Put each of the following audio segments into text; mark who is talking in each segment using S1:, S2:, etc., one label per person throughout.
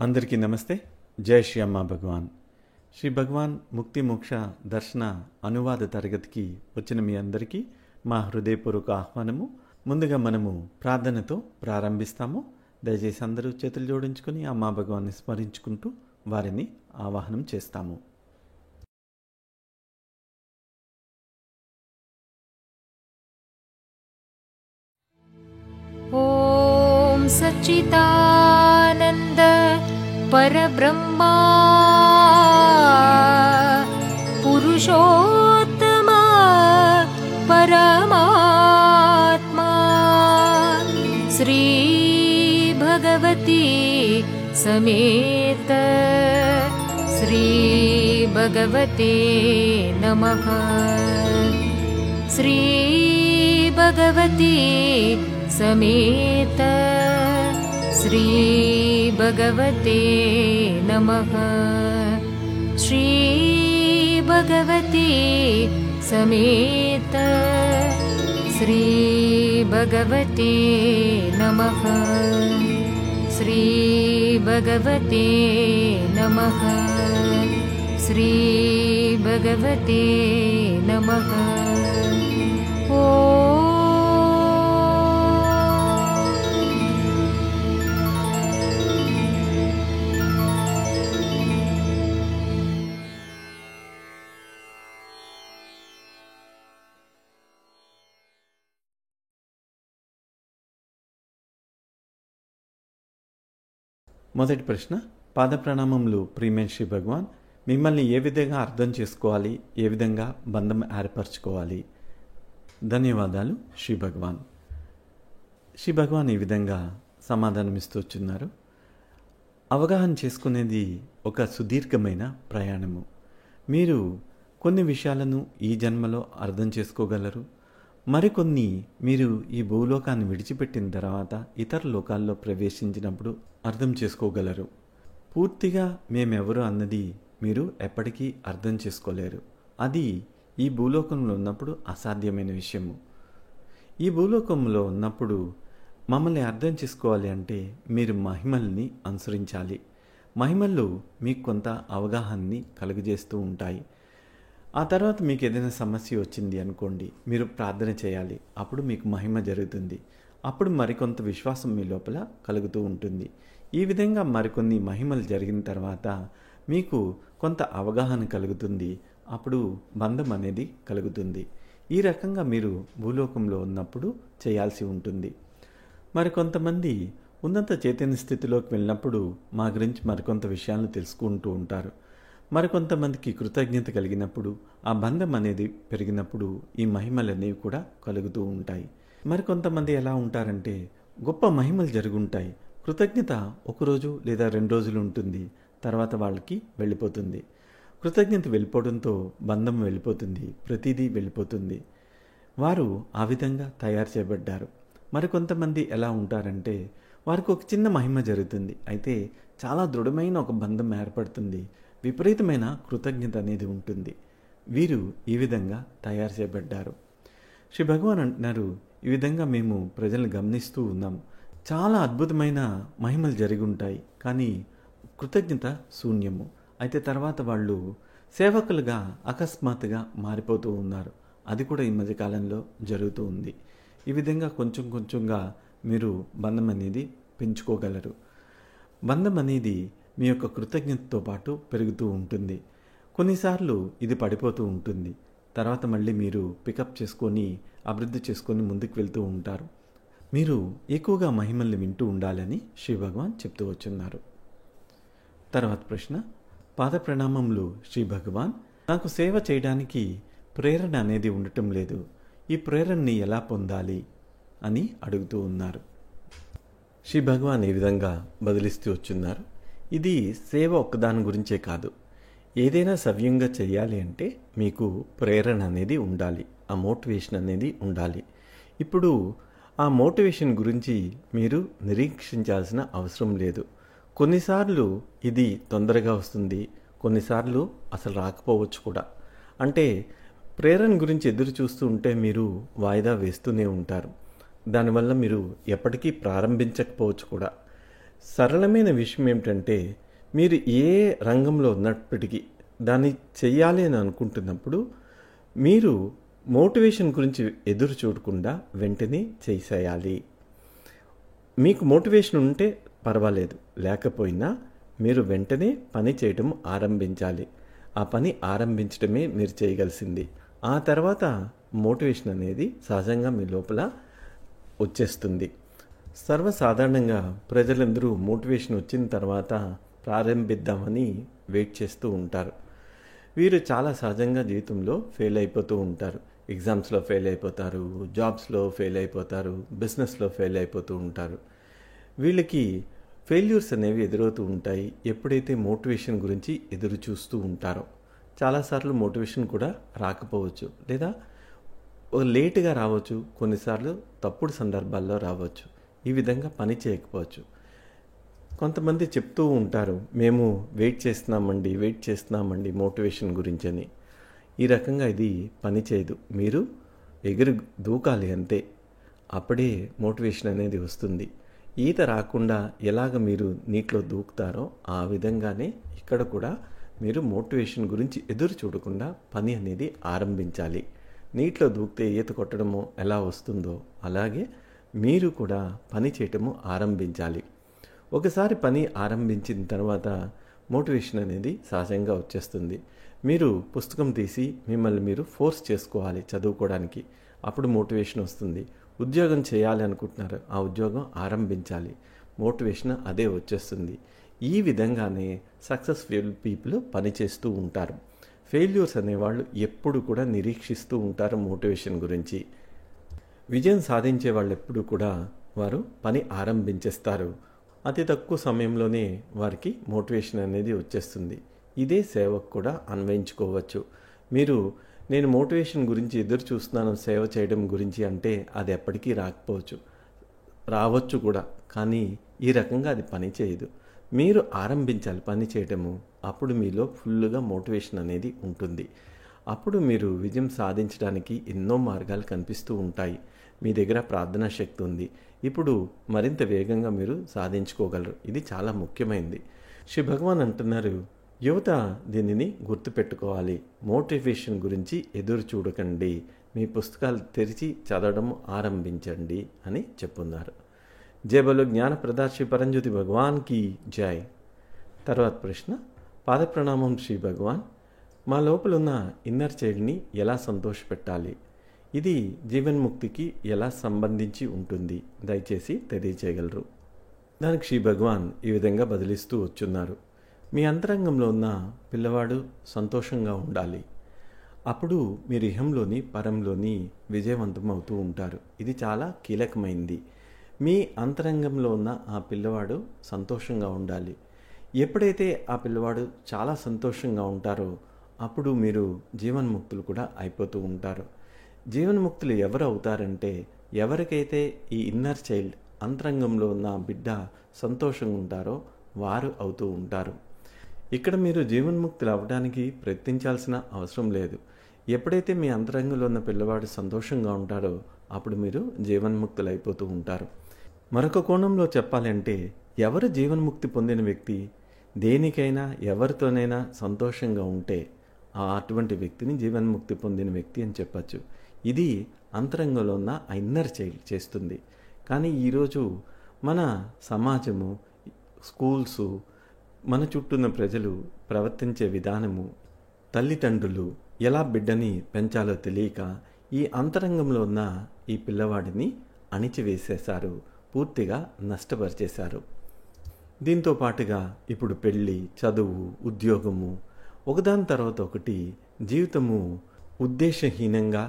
S1: అందరికీ నమస్తే. జై శ్రీ అమ్మా భగవాన్. శ్రీ భగవాన్ ముక్తి మోక్ష దర్శన అనువాద తరగతికి వచ్చిన మీ అందరికీ మా హృదయపూర్వక ఆహ్వానము. ముందుగా మనము ప్రార్థనతో ప్రారంభిస్తాము. దయచేసి అందరూ చేతులు జోడించుకొని అమ్మా భగవాన్ని స్మరించుకుంటూ వారిని ఆవాహనం చేస్తాము.
S2: ఓం సచ్చిదానంద పరబ్రహ్మా పురుషోత్తమ పరమాత్మా శ్రీ భగవతి సమేత శ్రీ భగవతే నమః. శ్రీ భగవతి సమేత శ్రీ భగవతే నమః. శ్రీ భగవతి సమేత శ్రీ భగవతే నమః. శ్రీ భగవతే నమః. శ్రీ భగవతే నమః.
S1: మొదటి ప్రశ్న. పాద ప్రణామములు ప్రియమైన శ్రీ భగవాన్. మిమ్మల్ని ఏ విధంగా అర్థం చేసుకోవాలి, ఏ విధంగా బంధం ఏర్పరచుకోవాలి? ధన్యవాదాలు శ్రీ భగవాన్. శ్రీ భగవాన్ ఈ విధంగా సమాధానమిస్తూ వచ్చున్నారు. అవగాహన చేసుకునేది ఒక సుదీర్ఘమైన ప్రయాణము. మీరు కొన్ని విషయాలను ఈ జన్మలో అర్థం చేసుకోగలరు. మరికొన్ని మీరు ఈ భూలోకాన్ని విడిచిపెట్టిన తర్వాత ఇతర లోకాల్లో ప్రవేశించినప్పుడు అర్థం చేసుకోగలరు. పూర్తిగా మేమెవరు అన్నది మీరు ఎప్పటికీ అర్థం చేసుకోలేరు. అది ఈ భూలోకంలో ఉన్నప్పుడు అసాధ్యమైన విషయము. ఈ భూలోకంలో ఉన్నప్పుడు మమ్మల్ని అర్థం చేసుకోవాలి అంటే మీరు మహిమల్ని అనుసరించాలి. మహిమలు మీకు కొంత అవగాహనని కలుగజేస్తూ ఉంటాయి. ఆ తర్వాత మీకు ఏదైనా సమస్య వచ్చింది అనుకోండి, మీరు ప్రార్థన చేయాలి. అప్పుడు మీకు మహిమ జరుగుతుంది. అప్పుడు మరికొంత విశ్వాసం మీ లోపల కలుగుతూ ఉంటుంది. ఈ విధంగా మరికొన్ని మహిమలు జరిగిన తర్వాత మీకు కొంత అవగాహన కలుగుతుంది. అప్పుడు బంధం అనేది కలుగుతుంది. ఈ రకంగా మీరు భూలోకంలో ఉన్నప్పుడు చేయాల్సి ఉంటుంది. మరికొంతమంది ఉన్నత చైతన్య స్థితిలోకి వెళ్ళినప్పుడు మా గురించి మరికొంత విషయాలను తెలుసుకుంటూ ఉంటారు. మరికొంతమందికి కృతజ్ఞత కలిగినప్పుడు, ఆ బంధం అనేది పెరిగినప్పుడు ఈ మహిమలు అనేవి కూడా కలుగుతూ ఉంటాయి. మరికొంతమంది ఎలా ఉంటారంటే గొప్ప మహిమలు జరుగుంటాయి, కృతజ్ఞత ఒకరోజు లేదా 2 రోజులు ఉంటుంది, తర్వాత వాళ్ళకి వెళ్ళిపోతుంది. కృతజ్ఞత వెళ్ళిపోవడంతో బంధం వెళ్ళిపోతుంది, ప్రతిదీ వెళ్ళిపోతుంది. వారు ఆ విధంగా తయారు చేయబడ్డారు. మరికొంతమంది ఎలా ఉంటారంటే వారికి ఒక చిన్న మహిమ జరుగుతుంది, అయితే చాలా దృఢమైన ఒక బంధం ఏర్పడుతుంది, విపరీతమైన కృతజ్ఞత అనేది ఉంటుంది. వీరు ఈ విధంగా తయారు చేయబడ్డారు. శ్రీ భగవాన్ అంటున్నారు, ఈ విధంగా మేము ప్రజలను గమనిస్తూ ఉన్నాం. చాలా అద్భుతమైన మహిమలు జరిగి ఉంటాయి, కానీ కృతజ్ఞత శూన్యము. అయితే తర్వాత వాళ్ళు సేవకులుగా అకస్మాత్తుగా మారిపోతూ ఉన్నారు. అది కూడా ఈ మధ్యకాలంలో జరుగుతూ ఉంది. ఈ విధంగా కొంచెం కొంచెంగా మీరు బంధం అనేది పెంచుకోగలరు. బంధం అనేది మీ యొక్క కృతజ్ఞతతో పాటు పెరుగుతూ ఉంటుంది. కొన్నిసార్లు ఇది పడిపోతూ ఉంటుంది. తర్వాత మళ్ళీ మీరు పికప్ చేసుకొని అభివృద్ధి చేసుకొని ముందుకు వెళ్తూ ఉంటారు. మీరు ఎక్కువగా మహిమల్ని వింటూ ఉండాలని శ్రీ భగవాన్ చెప్తూ వచ్చున్నారు. తర్వాత ప్రశ్న. పాద ప్రణామములు శ్రీ భగవాన్. నాకు సేవ చేయడానికి ప్రేరణ అనేది ఉండటం లేదు. ఈ ప్రేరణని ఎలా పొందాలి అని అడుగుతూ ఉన్నారు. శ్రీ భగవాన్ ఈ విధంగా బదిలిస్తూ వచ్చున్నారు. ఇది సేవ ఒక్కదాని గురించే కాదు. ఏదైనా సవ్యంగా చేయాలి అంటే మీకు ప్రేరణ అనేది ఉండాలి, ఆ మోటివేషన్ అనేది ఉండాలి. ఇప్పుడు ఆ మోటివేషన్ గురించి మీరు నిరీక్షించాల్సిన అవసరం లేదు. కొన్నిసార్లు ఇది తొందరగా వస్తుంది, కొన్నిసార్లు అసలు రాకపోవచ్చు కూడా. అంటే ప్రేరణ గురించి ఎదురు చూస్తూ ఉంటే మీరు వాయిదా వేస్తూనే ఉంటారు. దానివల్ల మీరు ఎప్పటికీ ప్రారంభించకపోవచ్చు కూడా. సరళమైన విషయం ఏమిటంటే, మీరు ఏ రంగంలో ఉన్నప్పటికీ దాన్ని చెయ్యాలి అని అనుకుంటున్నప్పుడు మీరు మోటివేషన్ గురించి ఎదురు చూడకుండా వెంటనే చేసేయాలి. మీకు మోటివేషన్ ఉంటే పర్వాలేదు, లేకపోయినా మీరు వెంటనే పని చేయడం ఆరంభించాలి. ఆ పని ఆరంభించడమే మీరు చేయగలిసింది. ఆ తర్వాత మోటివేషన్ అనేది సహజంగా మీ లోపల వచ్చేస్తుంది. సర్వసాధారణంగా ప్రజలందరూ మోటివేషన్ వచ్చిన తర్వాత ప్రారంభిద్దామని వెయిట్ చేస్తూ ఉంటారు. వీరు చాలా సహజంగా జీవితంలో ఫెయిల్ అయిపోతూ ఉంటారు. ఎగ్జామ్స్లో ఫెయిల్ అయిపోతారు, జాబ్స్లో ఫెయిల్ అయిపోతారు, బిజినెస్లో ఫెయిల్ అయిపోతూ ఉంటారు. వీళ్ళకి ఫెయిల్యూర్స్ అనేవి ఎదురవుతూ ఉంటాయి ఎప్పుడైతే మోటివేషన్ గురించి ఎదురు చూస్తూ ఉంటారో. చాలాసార్లు మోటివేషన్ కూడా రాకపోవచ్చు, లేదా లేటుగా రావచ్చు, కొన్నిసార్లు తప్పుడు సందర్భాల్లో రావచ్చు. ఈ విధంగా పని చేయకపోవచ్చు. కొంతమంది చెప్తూ ఉంటారు, మేము వెయిట్ చేస్తున్నామండి మోటివేషన్ గురించి అని. ఈ రకంగా ఇది పని చేయదు. మీరు ఎగిరి దూకాలి అంతే, అప్పుడే మోటివేషన్ అనేది వస్తుంది. ఈత రాకుండా ఎలాగ మీరు నీటిలో దూకుతారో ఆ విధంగానే ఇక్కడ కూడా మీరు మోటివేషన్ గురించి ఎదురు చూడకుండా పని అనేది ఆరంభించాలి. నీటిలో దూకితే ఈత కొట్టడము ఎలా వస్తుందో అలాగే మీరు కూడా పని చేయటము ఆరంభించాలి. ఒకసారి పని ఆరంభించిన తర్వాత మోటివేషన్ అనేది సహజంగా వచ్చేస్తుంది. మీరు పుస్తకం తీసి మిమ్మల్ని మీరు ఫోర్స్ చేసుకోవాలి చదువుకోవడానికి, అప్పుడు మోటివేషన్ వస్తుంది. ఉద్యోగం చేయాలి అనుకుంటున్నారు, ఆ ఉద్యోగం ఆరంభించాలి, మోటివేషన్ అదే వచ్చేస్తుంది. ఈ విధంగానే సక్సెస్ఫుల్ పీపుల్ పనిచేస్తూ ఉంటారు. ఫెయిల్యూర్స్ అనేవాళ్ళు ఎప్పుడు కూడా నిరీక్షిస్తూ ఉంటారు మోటివేషన్ గురించి. విజయం సాధించే వాళ్ళు ఎప్పుడు కూడా వారు పని ఆరంభించేస్తారు. అతి తక్కువ సమయంలోనే వారికి మోటివేషన్ అనేది వచ్చేస్తుంది. ఇదే సేవకు కూడా అన్వయించుకోవచ్చు. మీరు నేను మోటివేషన్ గురించి ఎదురు చూస్తున్నాను సేవ చేయడం గురించి అంటే అది ఎప్పటికీ రావచ్చు కూడా, కానీ ఈ రకంగా అది పని చేయదు. మీరు ఆరంభించాలి పని చేయడము. అప్పుడు మీలో ఫుల్గా మోటివేషన్ అనేది ఉంటుంది. అప్పుడు మీరు విజయం సాధించడానికి ఎన్నో మార్గాలు కనిపిస్తూ ఉంటాయి. మీ దగ్గర ప్రార్థనా శక్తి ఉంది. ఇప్పుడు మరింత వేగంగా మీరు సాధించుకోగలరు. ఇది చాలా ముఖ్యమైనది. శ్రీ భగవాన్ అంటున్నారు, యువత దీనిని గుర్తుపెట్టుకోవాలి. మోటివేషన్ గురించి ఎదురు చూడకండి, మీ పుస్తకాలు తెరిచి చదవడం ఆరంభించండి అని చెప్పున్నారు. జై బలో జ్ఞానప్రద శ్రీ పరంజ్యోతి భగవాన్కి జై. తర్వాత ప్రశ్న, పాదప్రణామం శ్రీ భగవాన్. మా లోపలున్న ఇన్నర్ చైల్డ్ని ఎలా సంతోషపెట్టాలి? ఇది జీవన్ముక్తికి ఎలా సంబంధించి ఉంటుంది? దయచేసి తెలియచేయగలరు. దానికి శ్రీ భగవాన్ ఈ విధంగా బదిలిస్తూ వచ్చున్నారు. మీ అంతరంగంలో ఉన్న పిల్లవాడు సంతోషంగా ఉండాలి. అప్పుడు మీరు ఇహంలోని పరంలోని విజయవంతం అవుతూ ఉంటారు. ఇది చాలా కీలకమైంది. మీ అంతరంగంలో ఉన్న ఆ పిల్లవాడు సంతోషంగా ఉండాలి. ఎప్పుడైతే ఆ పిల్లవాడు చాలా సంతోషంగా ఉంటారో అప్పుడు మీరు జీవన్ముక్తులు కూడా అయిపోతూ ఉంటారు. జీవన్ముక్తులు ఎవరు అవుతారంటే ఎవరికైతే ఈ ఇన్నర్ చైల్డ్ అంతరంగంలో ఉన్న బిడ్డ సంతోషంగా ఉంటారో వారు అవుతూ ఉంటారు. ఇక్కడ మీరు జీవన్ముక్తులు అవ్వడానికి ప్రయత్నించాల్సిన అవసరం లేదు. ఎప్పుడైతే మీ అంతరంగంలో ఉన్న పిల్లవాడు సంతోషంగా ఉంటారో అప్పుడు మీరు జీవన్ముక్తులు అయిపోతూ ఉంటారు. మరొక కోణంలో చెప్పాలంటే ఎవరు జీవన్ముక్తి పొందిన వ్యక్తి దేనికైనా ఎవరితోనైనా సంతోషంగా ఉంటే అటువంటి వ్యక్తిని జీవన్ముక్తి పొందిన వ్యక్తి అని చెప్పచ్చు. ఇది అంతరంగంలో ఉన్న ఇన్నర్ చైల్డ్ చేస్తుంది. కానీ ఈరోజు మన సమాజము, స్కూల్సు, మన చుట్టూన్న ప్రజలు ప్రవర్తించే విధానము, తల్లిదండ్రులు ఎలా బిడ్డని పెంచాలో తెలియక ఈ అంతరంగంలో ఉన్న ఈ పిల్లవాడిని అణిచివేసేశారు, పూర్తిగా నష్టపరిచేశారు. దీంతో పాటుగా ఇప్పుడు పెళ్ళి, చదువు, ఉద్యోగము ఒకదాని తర్వాత ఒకటి జీవితము ఉద్దేశహీనంగా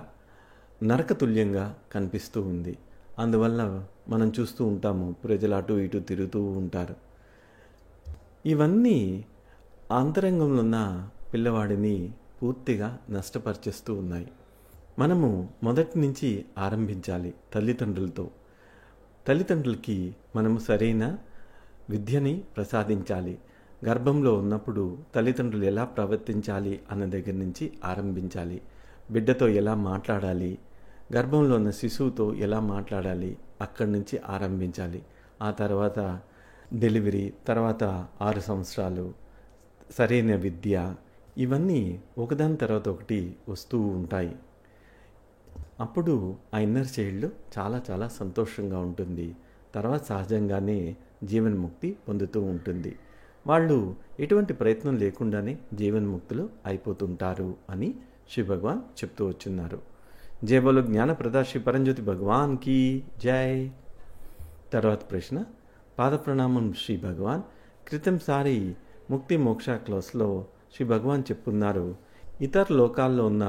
S1: నరకతుల్యంగా కనిపిస్తూ ఉంది. అందువల్ల మనం చూస్తూ ఉంటాము ప్రజలు అటు ఇటు తిరుగుతూ ఉంటారు. ఇవన్నీ అంతరంగంలో ఉన్న పిల్లవాడిని పూర్తిగా నష్టపరిచేస్తూ ఉన్నాయి. మనము మొదటి నుంచి ఆరంభించాలి తల్లిదండ్రులతో. తల్లిదండ్రులకి మనము సరైన విద్యని ప్రసాదించాలి. గర్భంలో ఉన్నప్పుడు తల్లిదండ్రులు ఎలా ప్రవర్తించాలి అన్న దగ్గర నుంచి ఆరంభించాలి. బిడ్డతో ఎలా మాట్లాడాలి, గర్భంలో ఉన్న శిశువుతో ఎలా మాట్లాడాలి అక్కడి నుంచి ఆరంభించాలి. ఆ తర్వాత డెలివరీ, తర్వాత 6 సంవత్సరాలు, సరైన విద్య, ఇవన్నీ ఒకదాని తర్వాత ఒకటి వస్తూ ఉంటాయి. అప్పుడు ఆ ఇన్నర్ చైల్డ్ చాలా చాలా సంతోషంగా ఉంటుంది. తర్వాత సహజంగానే జీవన్ముక్తి పొందుతూ ఉంటుంది. వాళ్ళు ఎటువంటి ప్రయత్నం లేకుండానే జీవన్ముక్తులు అయిపోతుంటారు అని శ్రీ భగవాన్ చెప్తూ వచ్చున్నారు. జై బోలో జ్ఞానప్రద శ్రీ పరంజ్యోతి భగవాన్కి జై. తర్వాత ప్రశ్న, పాద ప్రణామం శ్రీ భగవాన్. క్రితంసారి ముక్తి మోక్ష క్లాస్లో శ్రీ భగవాన్ చెప్పున్నారు, ఇతర లోకాల్లో ఉన్న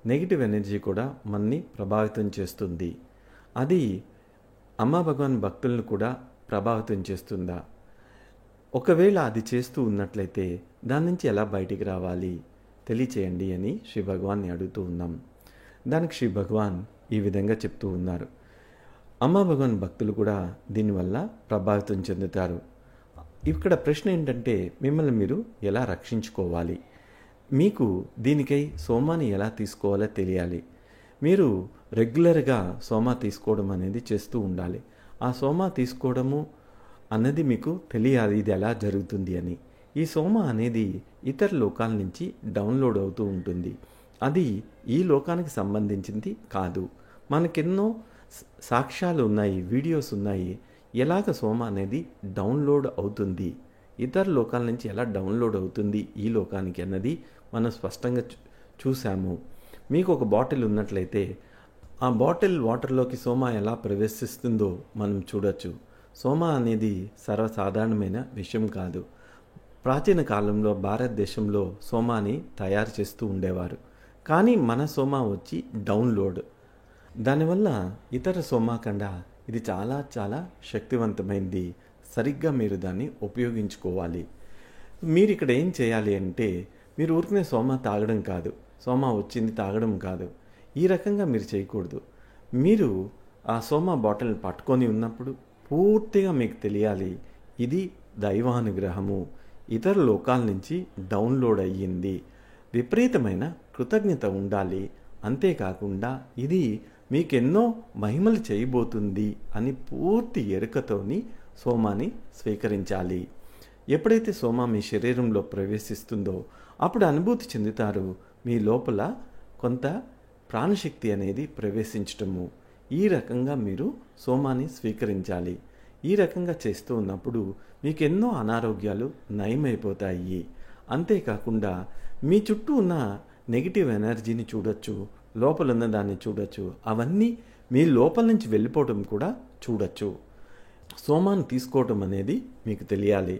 S1: నెగిటివ్ ఎనర్జీ కూడా మనని ప్రభావితం చేస్తుంది. అది అమ్మా భగవాన్ భక్తులను కూడా ప్రభావితం చేస్తుందా? ఒకవేళ అది చేస్తూ ఉన్నట్లయితే దాని నుంచి ఎలా బయటికి రావాలి తెలియచేయండి అని శ్రీ భగవాన్ని అడుగుతూ ఉన్నాం. దానికి శ్రీ భగవాన్ ఈ విధంగా చెప్తూ ఉన్నారు, అమ్మా భగవాన్ భక్తులు కూడా దీనివల్ల ప్రభావితం చెందుతారు. ఇక్కడ ప్రశ్న ఏంటంటే, మిమ్మల్ని మీరు ఎలా రక్షించుకోవాలి? మీకు దీనికై సోమాని ఎలా తీసుకోవాలో తెలియాలి. మీరు రెగ్యులర్గా సోమా తీసుకోవడం అనేది చేస్తూ ఉండాలి. ఆ సోమా తీసుకోవడము అన్నది మీకు తెలియాలి ఇది ఎలా జరుగుతుంది అని. ఈ సోమా అనేది ఇతర లోకాల నుంచి డౌన్లోడ్ అవుతూ ఉంటుంది. అది ఈ లోకానికి సంబంధించింది కాదు. మనకెన్నో సాక్ష్యాలు ఉన్నాయి, వీడియోస్ ఉన్నాయి, ఎలాగ సోమా అనేది డౌన్లోడ్ అవుతుంది, ఇతర లోకాల నుంచి ఎలా డౌన్లోడ్ అవుతుంది ఈ లోకానికి అన్నది మనం స్పష్టంగా చూసాము. మీకు ఒక బాటిల్ ఉన్నట్లయితే ఆ బాటిల్ వాటర్లోకి సోమా ఎలా ప్రవేశిస్తుందో మనం చూడొచ్చు. సోమా అనేది సర్వసాధారణమైన విషయం కాదు. ప్రాచీన కాలంలో భారతదేశంలో సోమాని తయారు చేస్తూ ఉండేవారు. కానీ మన సోమా వచ్చి డౌన్లోడ్. దానివల్ల ఇతర సోమా కన్నా ఇది చాలా చాలా శక్తివంతమైంది. సరిగ్గా మీరు దాన్ని ఉపయోగించుకోవాలి. మీరు ఇక్కడ ఏం చేయాలి అంటే, మీరు ఊరికనే సోమా తాగడం కాదు, సోమా వచ్చింది తాగడం కాదు, ఈ రకంగా మీరు చేయకూడదు. మీరు ఆ సోమా బాటిల్ పట్టుకొని ఉన్నప్పుడు పూర్తిగా మీకు తెలియాలి ఇది దైవానుగ్రహము, ఇతర లోకాల నుంచి డౌన్లోడ్ అయ్యింది. విపరీతమైన కృతజ్ఞత ఉండాలి. అంతేకాకుండా ఇది మీకెన్నో మహిమలు చేయబోతుంది అని పూర్తి ఎరుకతోని సోమాని స్వీకరించాలి. ఎప్పుడైతే సోమా మీ శరీరంలో ప్రవేశిస్తుందో అప్పుడు అనుభూతి చెందుతారు, మీ లోపల కొంత ప్రాణశక్తి అనేది ప్రవేశించటము. ఈ రకంగా మీరు సోమాని స్వీకరించాలి. ఈ రకంగా చేస్తూ ఉన్నప్పుడు మీకు ఎన్నో అనారోగ్యాలు నయమైపోతాయి. అంతేకాకుండా మీ చుట్టూ ఉన్న నెగిటివ్ ఎనర్జీని చూడొచ్చు, లోపల ఉన్న దాన్ని చూడొచ్చు, అవన్నీ మీ లోపల నుంచి వెళ్ళిపోవడం కూడా చూడొచ్చు. సోమాను తీసుకోవటం అనేది మీకు తెలియాలి.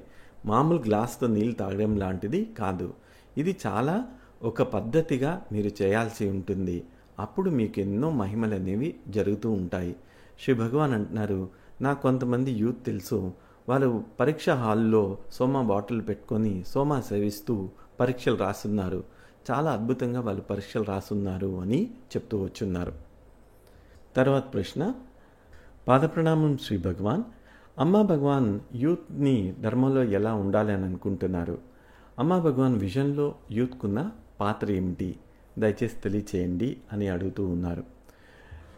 S1: మామూలు గ్లాస్తో నీళ్ళు తాగడం లాంటిది కాదు. ఇది చాలా ఒక పద్ధతిగా మీరు చేయాల్సి ఉంటుంది. అప్పుడు మీకు ఎన్నో మహిమలు అనేవి జరుగుతూ ఉంటాయి. శ్రీ భగవాన్ అంటున్నారు, నాకు కొంతమంది యూత్ తెలుసు, వాళ్ళు పరీక్ష హాల్లో సోమా బాటిల్ పెట్టుకొని సోమా సేవిస్తూ పరీక్షలు రాస్తున్నారు. చాలా అద్భుతంగా వాళ్ళు పరీక్షలు రాస్తున్నారు అని చెప్తూ వచ్చున్నారు. తర్వాత ప్రశ్న, పాదప్రణామం శ్రీ భగవాన్. అమ్మా భగవాన్ యూత్ని ధర్మంలో ఎలా ఉండాలి అని అనుకుంటున్నారు? అమ్మా భగవాన్ విజన్లో యూత్కున్న పాత్ర ఏమిటి? దయచేసి తెలియచేయండి అని అడుగుతూ ఉన్నారు.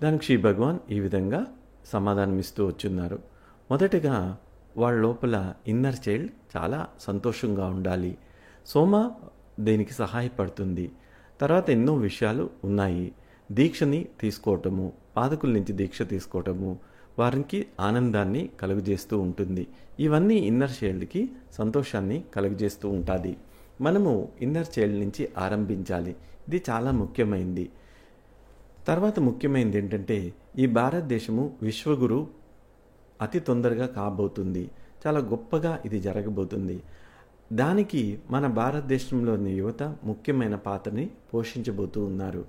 S1: దానికి శ్రీ భగవాన్ ఈ విధంగా సమాధానం ఇస్తూ వచ్చున్నారు. మొదటగా వాళ్ళ లోపల ఇన్నర్ చైల్డ్ చాలా సంతోషంగా ఉండాలి. సోమ దీనికి సహాయపడుతుంది. తర్వాత ఎన్నో విషయాలు ఉన్నాయి. దీక్షని తీసుకోవటము, పాదకుల నుంచి దీక్ష తీసుకోవటము వారికి ఆనందాన్ని కలుగజేస్తూ ఉంటుంది. ఇవన్నీ ఇన్నర్ చైల్డ్కి సంతోషాన్ని కలుగజేస్తూ ఉంటుంది. మనము ఇన్నర్ చైల్డ్ నుంచి ఆరంభించాలి. ఇది చాలా ముఖ్యమైనది. తర్వాత ముఖ్యమైనది ఏంటంటే, ఈ భారతదేశము విశ్వగురు అతి తొందరగా కాబోతుంది. చాలా గొప్పగా ఇది జరగబోతుంది. దానికి మన భారతదేశంలోని యువత ముఖ్యమైన పాత్రని పోషించబోతూ ఉన్నారు.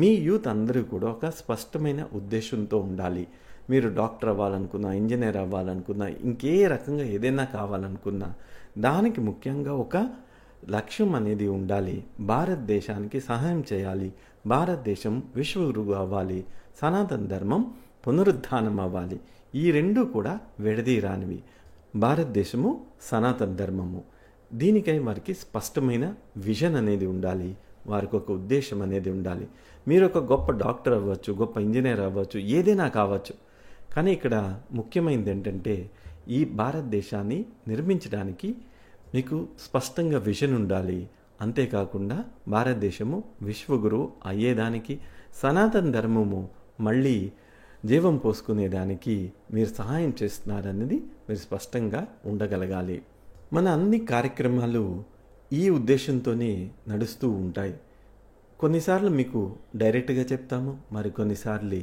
S1: మీ యూత్ అందరూ కూడా ఒక స్పష్టమైన ఉద్దేశంతో ఉండాలి. మీరు డాక్టర్ అవ్వాలనుకున్నా, ఇంజనీర్ అవ్వాలనుకున్నా, ఇంకే రకంగా ఏదైనా కావాలనుకున్నా దానికి ముఖ్యంగా ఒక లక్ష్యం అనేది ఉండాలి. భారతదేశానికి సహాయం చేయాలి. భారతదేశం విశ్వగురువు అవ్వాలి. సనాతన ధర్మం పునరుద్ధానం అవ్వాలి. ఈ రెండూ కూడా విడదీరానివి. భారతదేశము, సనాతన ధర్మము, దీనికై వారికి స్పష్టమైన విజన్ అనేది ఉండాలి. వారికి ఒక ఉద్దేశం అనేది ఉండాలి. మీరు ఒక గొప్ప డాక్టర్ అవ్వచ్చు, గొప్ప ఇంజనీర్ అవ్వచ్చు, ఏదైనా కావచ్చు. కానీ ఇక్కడ ముఖ్యమైనది ఏంటంటే, ఈ భారతదేశాన్ని నిర్మించడానికి మీకు స్పష్టంగా విజన్ ఉండాలి. అంతేకాకుండా భారతదేశము విశ్వగురు అయ్యేదానికి, సనాతన ధర్మము మళ్ళీ జీవం పోసుకునేదానికి మీరు సహాయం చేస్తున్నారన్నది మీరు స్పష్టంగా ఉండగలగాలి. మన అన్ని కార్యక్రమాలు ఈ ఉద్దేశంతోనే నడుస్తూ ఉంటాయి. కొన్నిసార్లు మీకు డైరెక్ట్గా చెప్తాము, మరి కొన్నిసార్లు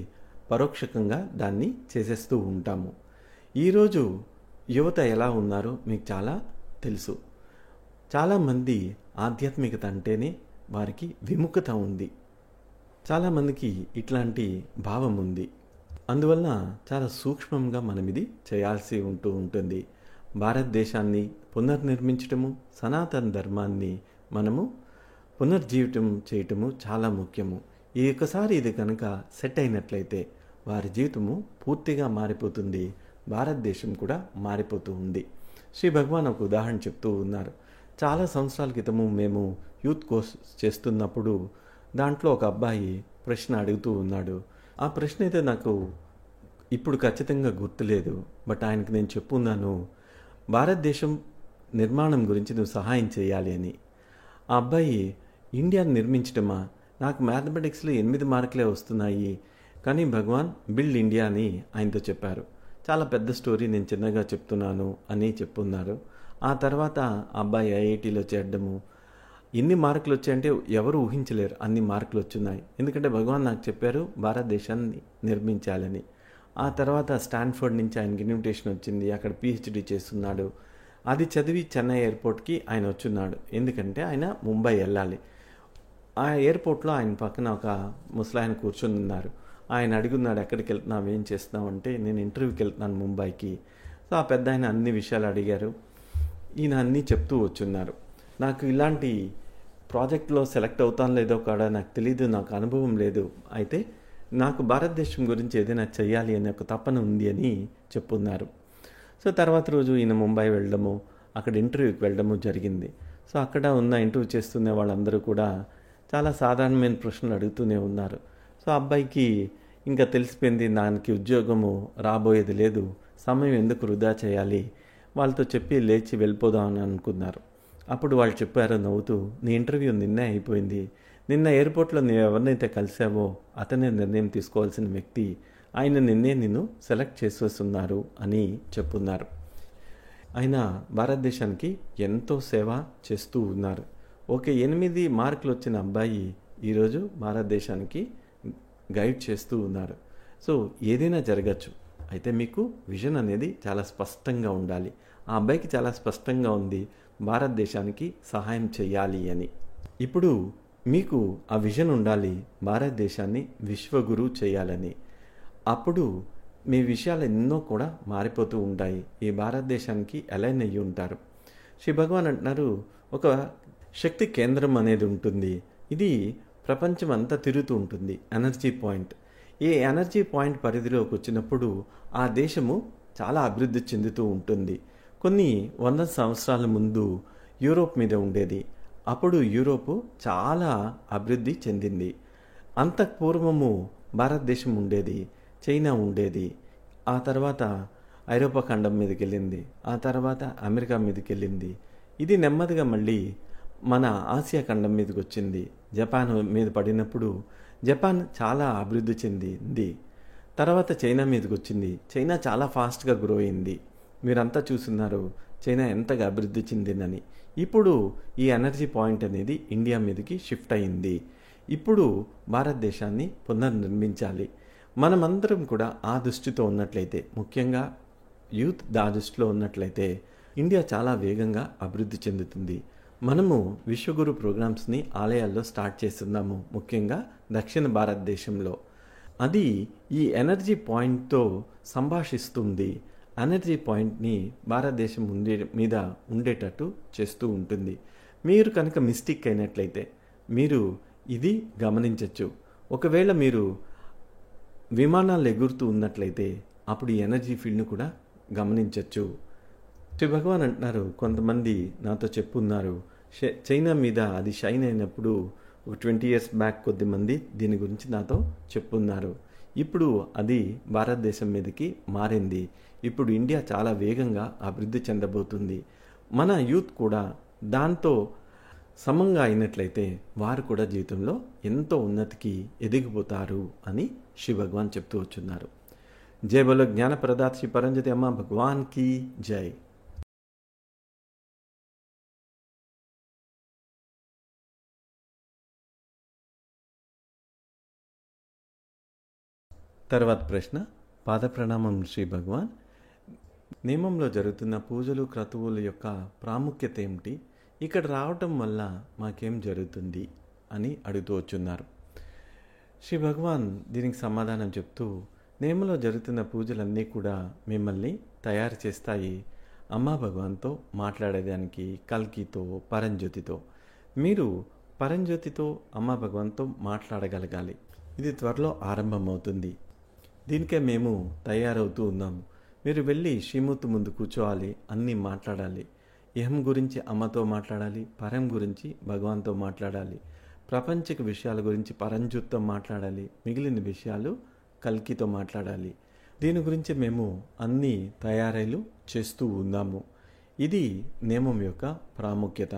S1: పరోక్షకంగా దాన్ని చేసేస్తూ ఉంటాము. ఈరోజు యువత ఎలా ఉన్నారో మీకు చాలా తెలుసు. చాలామంది ఆధ్యాత్మికత అంటేనే వారికి విముఖత ఉంది. చాలామందికి ఇట్లాంటి భావం ఉంది. అందువలన చాలా సూక్ష్మంగా మనం ఇది చేయాల్సి ఉంటుంది. భారతదేశాన్ని పునర్నిర్మించటము, సనాతన ధర్మాన్ని మనము పునర్జీవితం చేయటము చాలా ముఖ్యము. ఈ ఒక్కసారి ఇది కనుక సెట్ అయినట్లయితే వారి జీవితము పూర్తిగా మారిపోతుంది, భారతదేశం కూడా మారిపోతూ ఉంది. శ్రీ భగవాన్ ఒక ఉదాహరణ చెప్తూ ఉన్నారు. చాలా సంవత్సరాల క్రితము మేము యూత్ కోర్స్ చేస్తున్నప్పుడు దాంట్లో ఒక అబ్బాయి ప్రశ్న అడుగుతూ ఉన్నాడు. ఆ ప్రశ్న అయితే నాకు ఇప్పుడు ఖచ్చితంగా గుర్తులేదు, బట్ ఆయనకు నేను చెప్పున్నాను, భారతదేశం నిర్మాణం గురించి నువ్వు సహాయం చేయాలి అని. ఆ అబ్బాయి, ఇండియాని నిర్మించటమా, నాకు మ్యాథమెటిక్స్లో 8 మార్కులే వస్తున్నాయి, కానీ భగవాన్ బిల్డ్ ఇండియా అని ఆయనతో చెప్పారు. చాలా పెద్ద స్టోరీ, నేను చిన్నగా చెప్తున్నాను అని చెప్పున్నారు. ఆ తర్వాత ఆ అబ్బాయి ఐఐటీలో చేరడము, ఇన్ని మార్కులు వచ్చాయంటే ఎవరు ఊహించలేరు, అన్ని మార్కులు వచ్చున్నాయి. ఎందుకంటే భగవాన్ నాకు చెప్పారు భారతదేశాన్ని నిర్మించాలని. ఆ తర్వాత స్టాన్ఫర్డ్ నుంచి ఆయనకి ఇన్విటేషన్ వచ్చింది, అక్కడ పిహెచ్డి చేస్తున్నాడు. అది చదివి చెన్నై ఎయిర్పోర్ట్కి ఆయన వచ్చున్నాడు, ఎందుకంటే ఆయన ముంబై వెళ్ళాలి. ఆ ఎయిర్పోర్ట్లో ఆయన పక్కన ఒక ముసలాయన కూర్చొని ఉన్నారు. ఆయన అడుగున్నాడు, ఎక్కడికి వెళ్తున్నావు, ఏం చేస్తున్నావు అంటే, నేను ఇంటర్వ్యూకి వెళ్తున్నాను ముంబైకి. సో ఆ పెద్ద ఆయన అన్ని విషయాలు అడిగారు. ఈయన అన్నీ చెప్తూ వచ్చున్నారు. నాకు ఇలాంటి ప్రాజెక్ట్లో సెలెక్ట్ అవుతాను లేదో కూడా నాకు తెలీదు, నాకు అనుభవం లేదు, అయితే నాకు భారతదేశం గురించి ఏదైనా చెయ్యాలి అనే ఒక తపన ఉంది అని చెప్పున్నారు. సో తర్వాత రోజు ఈయన ముంబై వెళ్ళడము, అక్కడ ఇంటర్వ్యూకి వెళ్ళడము జరిగింది. సో అక్కడ ఉన్న ఇంటర్వ్యూ చేస్తున్న వాళ్ళందరూ కూడా చాలా సాధారణమైన ప్రశ్నలు అడుగుతూనే ఉన్నారు. సో అబ్బాయికి ఇంకా తెలిసిపోయింది, దానికి ఉద్యోగము రాబోయేది లేదు, సమయం ఎందుకు వృధా చేయాలి, వాళ్ళతో చెప్పి లేచి వెళ్ళిపోదామని అనుకున్నారు. అప్పుడు వాళ్ళు చెప్పారు నవ్వుతూ, నీ ఇంటర్వ్యూ నిన్నే అయిపోయింది, నిన్న ఎయిర్పోర్ట్లో నువ్వు ఎవరినైతే కలిసావో అతనే నిర్ణయం తీసుకోవాల్సిన వ్యక్తి, ఆయన నిన్ను సెలెక్ట్ చేసేస్తున్నారు అని చెప్పున్నారు. ఆయన భారతదేశానికి ఎంతో సేవ చేస్తూ ఉన్నారు. ఓకే, 8 మార్కులు వచ్చిన అబ్బాయి ఈరోజు భారతదేశానికి గైడ్ చేస్తూ ఉన్నారు. సో ఏదైనా జరగచ్చు, అయితే మీకు విజన్ అనేది చాలా స్పష్టంగా ఉండాలి. ఆ అబ్బాయికి చాలా స్పష్టంగా ఉంది భారతదేశానికి సహాయం చేయాలి అని. ఇప్పుడు మీకు ఆ విజన్ ఉండాలి, భారతదేశాన్ని విశ్వగురు చేయాలని. అప్పుడు మీ విషయాలు ఎన్నో కూడా మారిపోతూ ఉంటాయి, ఈ భారతదేశానికి అలైన్ అయ్యి ఉంటారు. శ్రీ భగవాన్ అంటున్నారు, ఒక శక్తి కేంద్రం అనేది ఉంటుంది, ఇది ప్రపంచం అంతా తిరుగుతూ ఉంటుంది, ఎనర్జీ పాయింట్. ఈ ఎనర్జీ పాయింట్ పరిధిలోకి వచ్చినప్పుడు ఆ దేశము చాలా అభివృద్ధి చెందుతూ ఉంటుంది. కొన్ని 100 సంవత్సరాల ముందు యూరోప్ మీద ఉండేది, అప్పుడు యూరోపు చాలా అభివృద్ధి చెందింది. అంత పూర్వము భారతదేశం ఉండేది, చైనా ఉండేది, ఆ తర్వాత ఐరోపా ఖండం మీదకి వెళ్ళింది, ఆ తర్వాత అమెరికా మీదకి వెళ్ళింది. ఇది నెమ్మదిగా మళ్ళీ మన ఆసియా ఖండం మీదకి వచ్చింది. జపాన్ మీద పడినప్పుడు జపాన్ చాలా అభివృద్ధి చెందింది. తర్వాత చైనా మీదకి వచ్చింది, చైనా చాలా ఫాస్ట్గా గ్రో అయింది. మీరంతా చూస్తున్నారు చైనా ఎంతగా అభివృద్ధి చెందిందని. ఇప్పుడు ఈ ఎనర్జీ పాయింట్ అనేది ఇండియా మీదకి షిఫ్ట్ అయింది. ఇప్పుడు భారతదేశాన్ని పునర్నిర్మించాలి. మనమందరం కూడా ఆ దృష్టితో ఉన్నట్లయితే, ముఖ్యంగా యూత్ ఆ దృష్టిలో ఉన్నట్లయితే ఇండియా చాలా వేగంగా అభివృద్ధి చెందుతుంది. మనము విశ్వగురు ప్రోగ్రామ్స్ని ఆలయాల్లో స్టార్ట్ చేస్తున్నాము, ముఖ్యంగా దక్షిణ భారతదేశంలో. అది ఈ ఎనర్జీ పాయింట్తో సంభాషిస్తుంది, ఎనర్జీ పాయింట్ని భారతదేశం మీద ఉండేటట్టు చేస్తూ ఉంటుంది. మీరు కనుక మిస్టేక్ అయినట్లయితే మీరు ఇది గమనించవచ్చు. ఒకవేళ మీరు విమానాలు ఎగురుతూ ఉన్నట్లయితే అప్పుడు ఈ ఎనర్జీ ఫీల్డ్ను కూడా గమనించవచ్చు. శ్రీ భగవాన్ అంటున్నారు, కొంతమంది నాతో చెప్పున్నారు, చైనా మీద అది షైన్ అయినప్పుడు ఒక 20 years బ్యాక్ కొద్దిమంది దీని గురించి నాతో చెప్పున్నారు. ఇప్పుడు అది భారతదేశం మీదకి మారింది. ఇప్పుడు ఇండియా చాలా వేగంగా అభివృద్ధి చెందబోతుంది. మన యూత్ కూడా దాంతో సమంగా అయినట్లయితే వారు కూడా జీవితంలో ఎంతో ఉన్నతికి ఎదిగిపోతారు అని శ్రీ భగవాన్ చెప్తూ వచ్చున్నారు. జై బోలో జ్ఞాన ప్రదాత శ్రీ పరంజ్యోతి అమ్మ భగవాన్ की జై. తర్వాత ప్రశ్న. పాద ప్రణామం శ్రీ భగవాన్. నియమంలో జరుగుతున్న పూజలు క్రతువుల యొక్క ప్రాముఖ్యత ఏమిటి? ఇక్కడ రావటం వల్ల మాకేం జరుగుతుంది అని అడుగుతూ వచ్చున్నారు. శ్రీ భగవాన్ దీనికి సమాధానం చెప్తూ, నియమంలో జరుగుతున్న పూజలన్నీ కూడా మిమ్మల్ని తయారు చేస్తాయి అమ్మా భగవాన్తో మాట్లాడేదానికి, కల్కితో, పరంజ్యోతితో. మీరు పరంజ్యోతితో అమ్మా భగవాన్తో మాట్లాడగలగాలి. ఇది త్వరలో ఆరంభమవుతుంది. దీనికే మేము తయారవుతూ ఉన్నాము. మీరు వెళ్ళి శ్రీమూర్తి ముందు కూర్చోవాలి, అన్నీ మాట్లాడాలి. ఇహం గురించి అమ్మతో మాట్లాడాలి, పరం గురించి భగవాన్తో మాట్లాడాలి, ప్రపంచక విషయాల గురించి పరంజ్యోతితో మాట్లాడాలి, మిగిలిన విషయాలు కల్కితో మాట్లాడాలి. దీని గురించి మేము అన్ని తయారీలు చేస్తూ ఉన్నాము. ఇది నియమం యొక్క ప్రాముఖ్యత.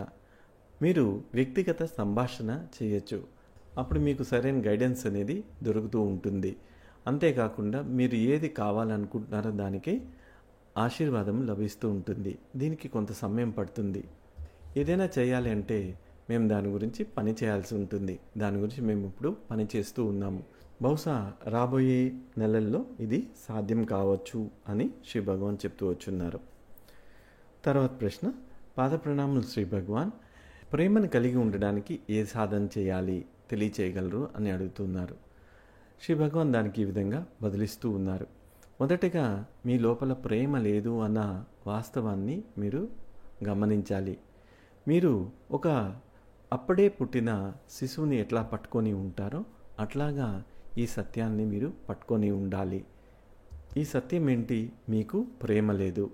S1: మీరు వ్యక్తిగత సంభాషణ చేయొచ్చు. అప్పుడు మీకు సరైన గైడెన్స్ అనేది దొరుకుతూ ఉంటుంది. అంతేకాకుండా మీరు ఏది కావాలనుకుంటున్నారో దానికి ఆశీర్వాదం లభిస్తూ ఉంటుంది. దీనికి కొంత సమయం పడుతుంది. ఏదైనా చేయాలి అంటే మేము దాని గురించి పని చేయాల్సి ఉంటుంది. దాని గురించి మేము ఇప్పుడు పని చేస్తూ ఉన్నాము. బహుశా రాబోయే నెలల్లో ఇది సాధ్యం కావచ్చు అని శ్రీ భగవాన్ చెప్తూ వచ్చున్నారు. తర్వాత ప్రశ్న. పాద ప్రణామములు శ్రీ భగవాన్. ప్రేమను కలిగి ఉండడానికి ఏ సాధన చేయాలి తెలియచేయగలరు అని అడుగుతున్నారు. శ్రీ భగవాన్ దానికి ఈ విధంగా బదిలిస్తూ ఉన్నారు. మొదటగా మీ లోపల ప్రేమ లేదు అన్న వాస్తవాన్ని మీరు గమనించాలి. మీరు ఒక అప్పుడే పుట్టిన శిశువుని ఎట్లా పట్టుకొని ఉంటారో అట్లాగా ఈ సత్యాన్ని మీరు పట్టుకొని ఉండాలి. ఈ సత్యం ఏంటి? మీకు ప్రేమ లేదు.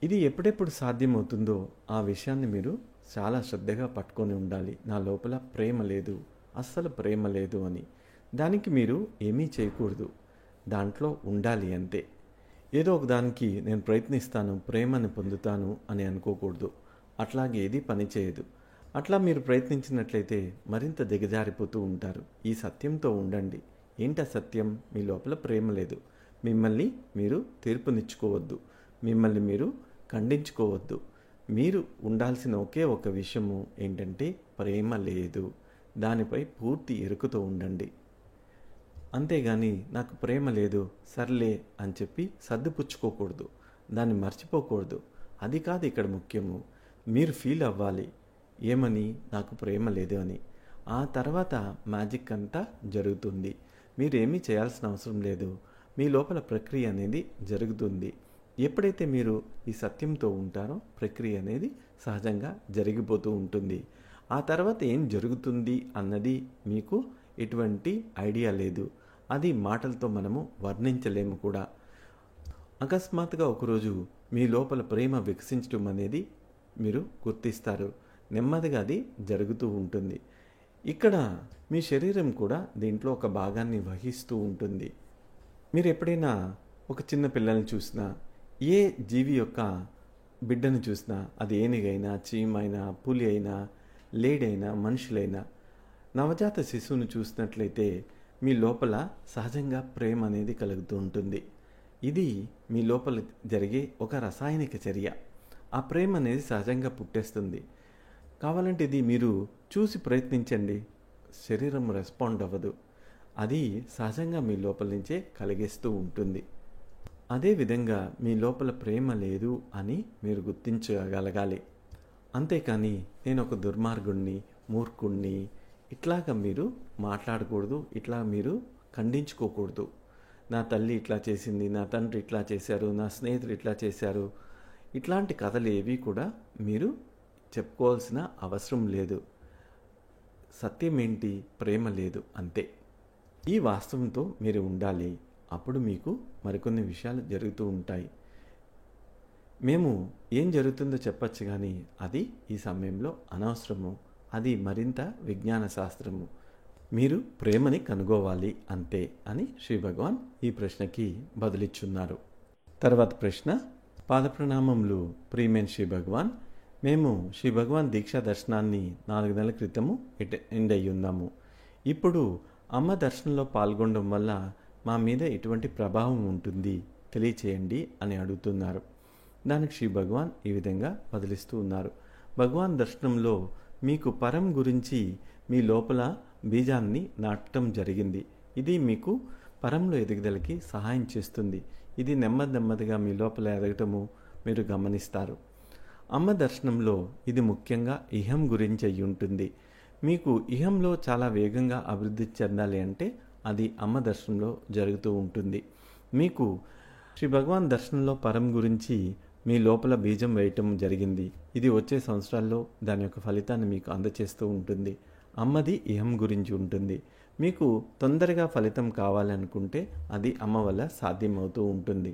S1: ఇది ఎప్పుడెప్పుడు సాధ్యమవుతుందో ఆ విషయాన్ని మీరు చాలా శ్రద్ధగా పట్టుకొని ఉండాలి. నా లోపల ప్రేమ లేదు, అస్సలు ప్రేమ లేదు అని. దానికి మీరు ఏమీ చేయకూడదు, దాంట్లో ఉండాలి అంతే. ఏదో ఒక దానికి నేను ప్రయత్నిస్తాను, ప్రేమను పొందుతాను అని అనుకోకూడదు. అట్లాగే ఏది పని చేయదు. అట్లా మీరు ప్రయత్నించినట్లయితే మరింత దిగజారిపోతూ ఉంటారు. ఈ సత్యంతో ఉండండి. ఏంటి సత్యం? మీ లోపల ప్రేమ లేదు. మిమ్మల్ని మీరు తీర్పునిచ్చుకోవద్దు, మిమ్మల్ని మీరు ఖండించుకోవద్దు. మీరు ఉండాల్సిన ఒకే ఒక విషయము ఏంటంటే ప్రేమ లేదు. దానిపై పూర్తి ఎరుకతో ఉండండి. అంతేగాని నాకు ప్రేమ లేదు సర్లే అని చెప్పి సర్దుపుచ్చుకోకూడదు, దాన్ని మర్చిపోకూడదు. అది కాదు ఇక్కడ ముఖ్యము. మీరు ఫీల్ అవ్వాలి, ఏమని? నాకు ప్రేమ లేదు అని. ఆ తర్వాత మ్యాజిక్ అంతా జరుగుతుంది. మీరేమీ చేయాల్సిన అవసరం లేదు. మీ లోపల ప్రక్రియ అనేది జరుగుతుంది. ఎప్పుడైతే మీరు ఈ సత్యంతో ఉంటారో ప్రక్రియ అనేది సహజంగా జరిగిపోతూ ఉంటుంది. ఆ తర్వాత ఏం జరుగుతుంది అన్నది మీకు ఎటువంటి ఐడియా లేదు. అది మాటలతో మనము వర్ణించలేము కూడా. అకస్మాత్తుగా ఒకరోజు మీ లోపల ప్రేమ వికసించడం అనేది మీరు గుర్తిస్తారు. నెమ్మదిగా అది జరుగుతూ ఉంటుంది. ఇక్కడ మీ శరీరం కూడా దీంట్లో ఒక భాగాన్ని వహిస్తూ ఉంటుంది. మీరు ఎప్పుడైనా ఒక చిన్న పిల్లల్ని చూసినా, ఏ జీవి యొక్క బిడ్డను చూసినా, అది ఏనుగైనా, చీమైనా, పులి అయినా, లేడైనా, మనుషులైనా, నవజాత శిశువును చూసినట్లయితే మీ లోపల సహజంగా ప్రేమ అనేది కలుగుతూ ఉంటుంది. ఇది మీ లోపల జరిగే ఒక రసాయనిక చర్య. ఆ ప్రేమ అనేది సహజంగా పుట్టేస్తుంది. కావాలంటే ఇది మీరు చూసి ప్రయత్నించండి. శరీరం రెస్పాండ్ అవ్వదు. అది సహజంగా మీ లోపల నుంచే కలిగిస్తూ ఉంటుంది. అదేవిధంగా మీ లోపల ప్రేమ లేదు అని మీరు గుర్తించగలగాలి. అంతేకాని నేను ఒక దుర్మార్గుణ్ణి, మూర్ఖుణ్ణి, ఇట్లాగా మీరు మాట్లాడకూడదు. ఇట్లా మీరు ఖండించుకోకూడదు. నా తల్లి ఇట్లా చేసింది, నా తండ్రి ఇట్లా చేశారు, నా స్నేహితులు ఇట్లా చేశారు, ఇట్లాంటి కథలు ఏవి కూడా మీరు చెప్పుకోవాల్సిన అవసరం లేదు. సత్యం ఏంటి? ప్రేమ లేదు, అంతే. ఈ వాస్తవంతో మీరు ఉండాలి. అప్పుడు మీకు మరికొన్ని విషయాలు జరుగుతూ ఉంటాయి. మేము ఏం జరుగుతుందో చెప్పచ్చు, కానీ అది ఈ సమయంలో అనవసరము. అది మరింత విజ్ఞాన శాస్త్రము. మీరు ప్రేమని కనుగోవాలి అంతే అని శ్రీ భగవాన్ ఈ ప్రశ్నకి బదులిచ్చున్నారు. తర్వాత ప్రశ్న, పాదప్రణామములు ప్రియమైన శ్రీ భగవాన్. మేము శ్రీ భగవాన్ దీక్షా దర్శనాన్ని 4 నెలల క్రితము ఎండ్ అయ్యి ఉన్నాము. ఇప్పుడు అమ్మ దర్శనంలో పాల్గొనడం వల్ల మా మీద ఎటువంటి ప్రభావం ఉంటుంది తెలియచేయండి అని అడుగుతున్నారు. దానికి శ్రీ భగవాన్ ఈ విధంగా బదిలిస్తూ ఉన్నారు. భగవాన్ దర్శనంలో మీకు పరం గురించి మీ లోపల బీజాన్ని నాటడం జరిగింది. ఇది మీకు పరంలో ఎదుగుదలకి సహాయం చేస్తుంది. ఇది నెమ్మదిగా మీ లోపల ఎదగటము మీరు గమనిస్తారు. అమ్మ దర్శనంలో ఇది ముఖ్యంగా ఇహం గురించి అయి ఉంటుంది. మీకు ఇహంలో చాలా వేగంగా అభివృద్ధి చెందాలి అంటే అది అమ్మ దర్శనంలో జరుగుతూ ఉంటుంది. మీకు శ్రీ భగవాన్ దర్శనంలో పరం గురించి మీ లోపల బీజం వేయటం జరిగింది. ఇది వచ్చే సంవత్సరాల్లో దాని యొక్క ఫలితాన్ని మీకు అందచేస్తూ ఉంటుంది. అమ్మది ఇహం గురించి ఉంటుంది. మీకు తొందరగా ఫలితం కావాలనుకుంటే అది అమ్మ వల్ల సాధ్యమవుతూ ఉంటుంది.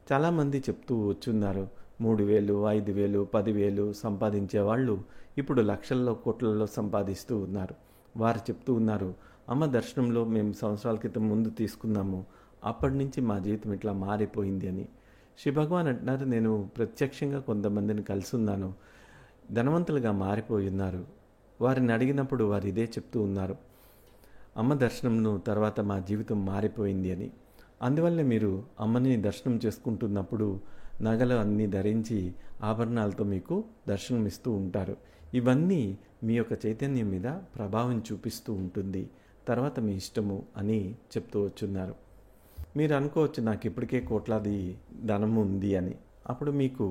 S1: చాలామంది చెప్తూ వచ్చున్నారు, 3,000, 5,000, 10,000 సంపాదించే వాళ్ళు ఇప్పుడు లక్షల్లో కోట్లలో సంపాదిస్తూ ఉన్నారు. వారు చెప్తూ ఉన్నారు, అమ్మ దర్శనంలో మేము సంవత్సరాల క్రితం ముందు తీసుకున్నాము, అప్పటి నుంచి మా జీవితం ఇట్లా మారిపోయింది అని. శ్రీ భగవాన్ అంటున్నారు, నేను ప్రత్యక్షంగా కొంతమందిని కలిసి ఉన్నాను, ధనవంతులుగా మారిపోయి ఉన్నారు. వారిని అడిగినప్పుడు వారు ఇదే చెప్తూ ఉన్నారు, అమ్మ దర్శనంను తర్వాత మా జీవితం మారిపోయింది అని. అందువల్లే మీరు అమ్మని దర్శనం చేసుకుంటున్నప్పుడు నగలు అన్నీ ధరించి ఆభరణాలతో మీకు దర్శనమిస్తూ ఉంటారు. ఇవన్నీ మీ యొక్క చైతన్యం మీద ప్రభావం చూపిస్తూ ఉంటుంది. తర్వాత మీ ఇష్టము అని చెప్తూ వచ్చున్నారు. మీరు అనుకోవచ్చు, నాకు ఇప్పటికే కోట్లాది ధనము ఉంది అని. అప్పుడు మీకు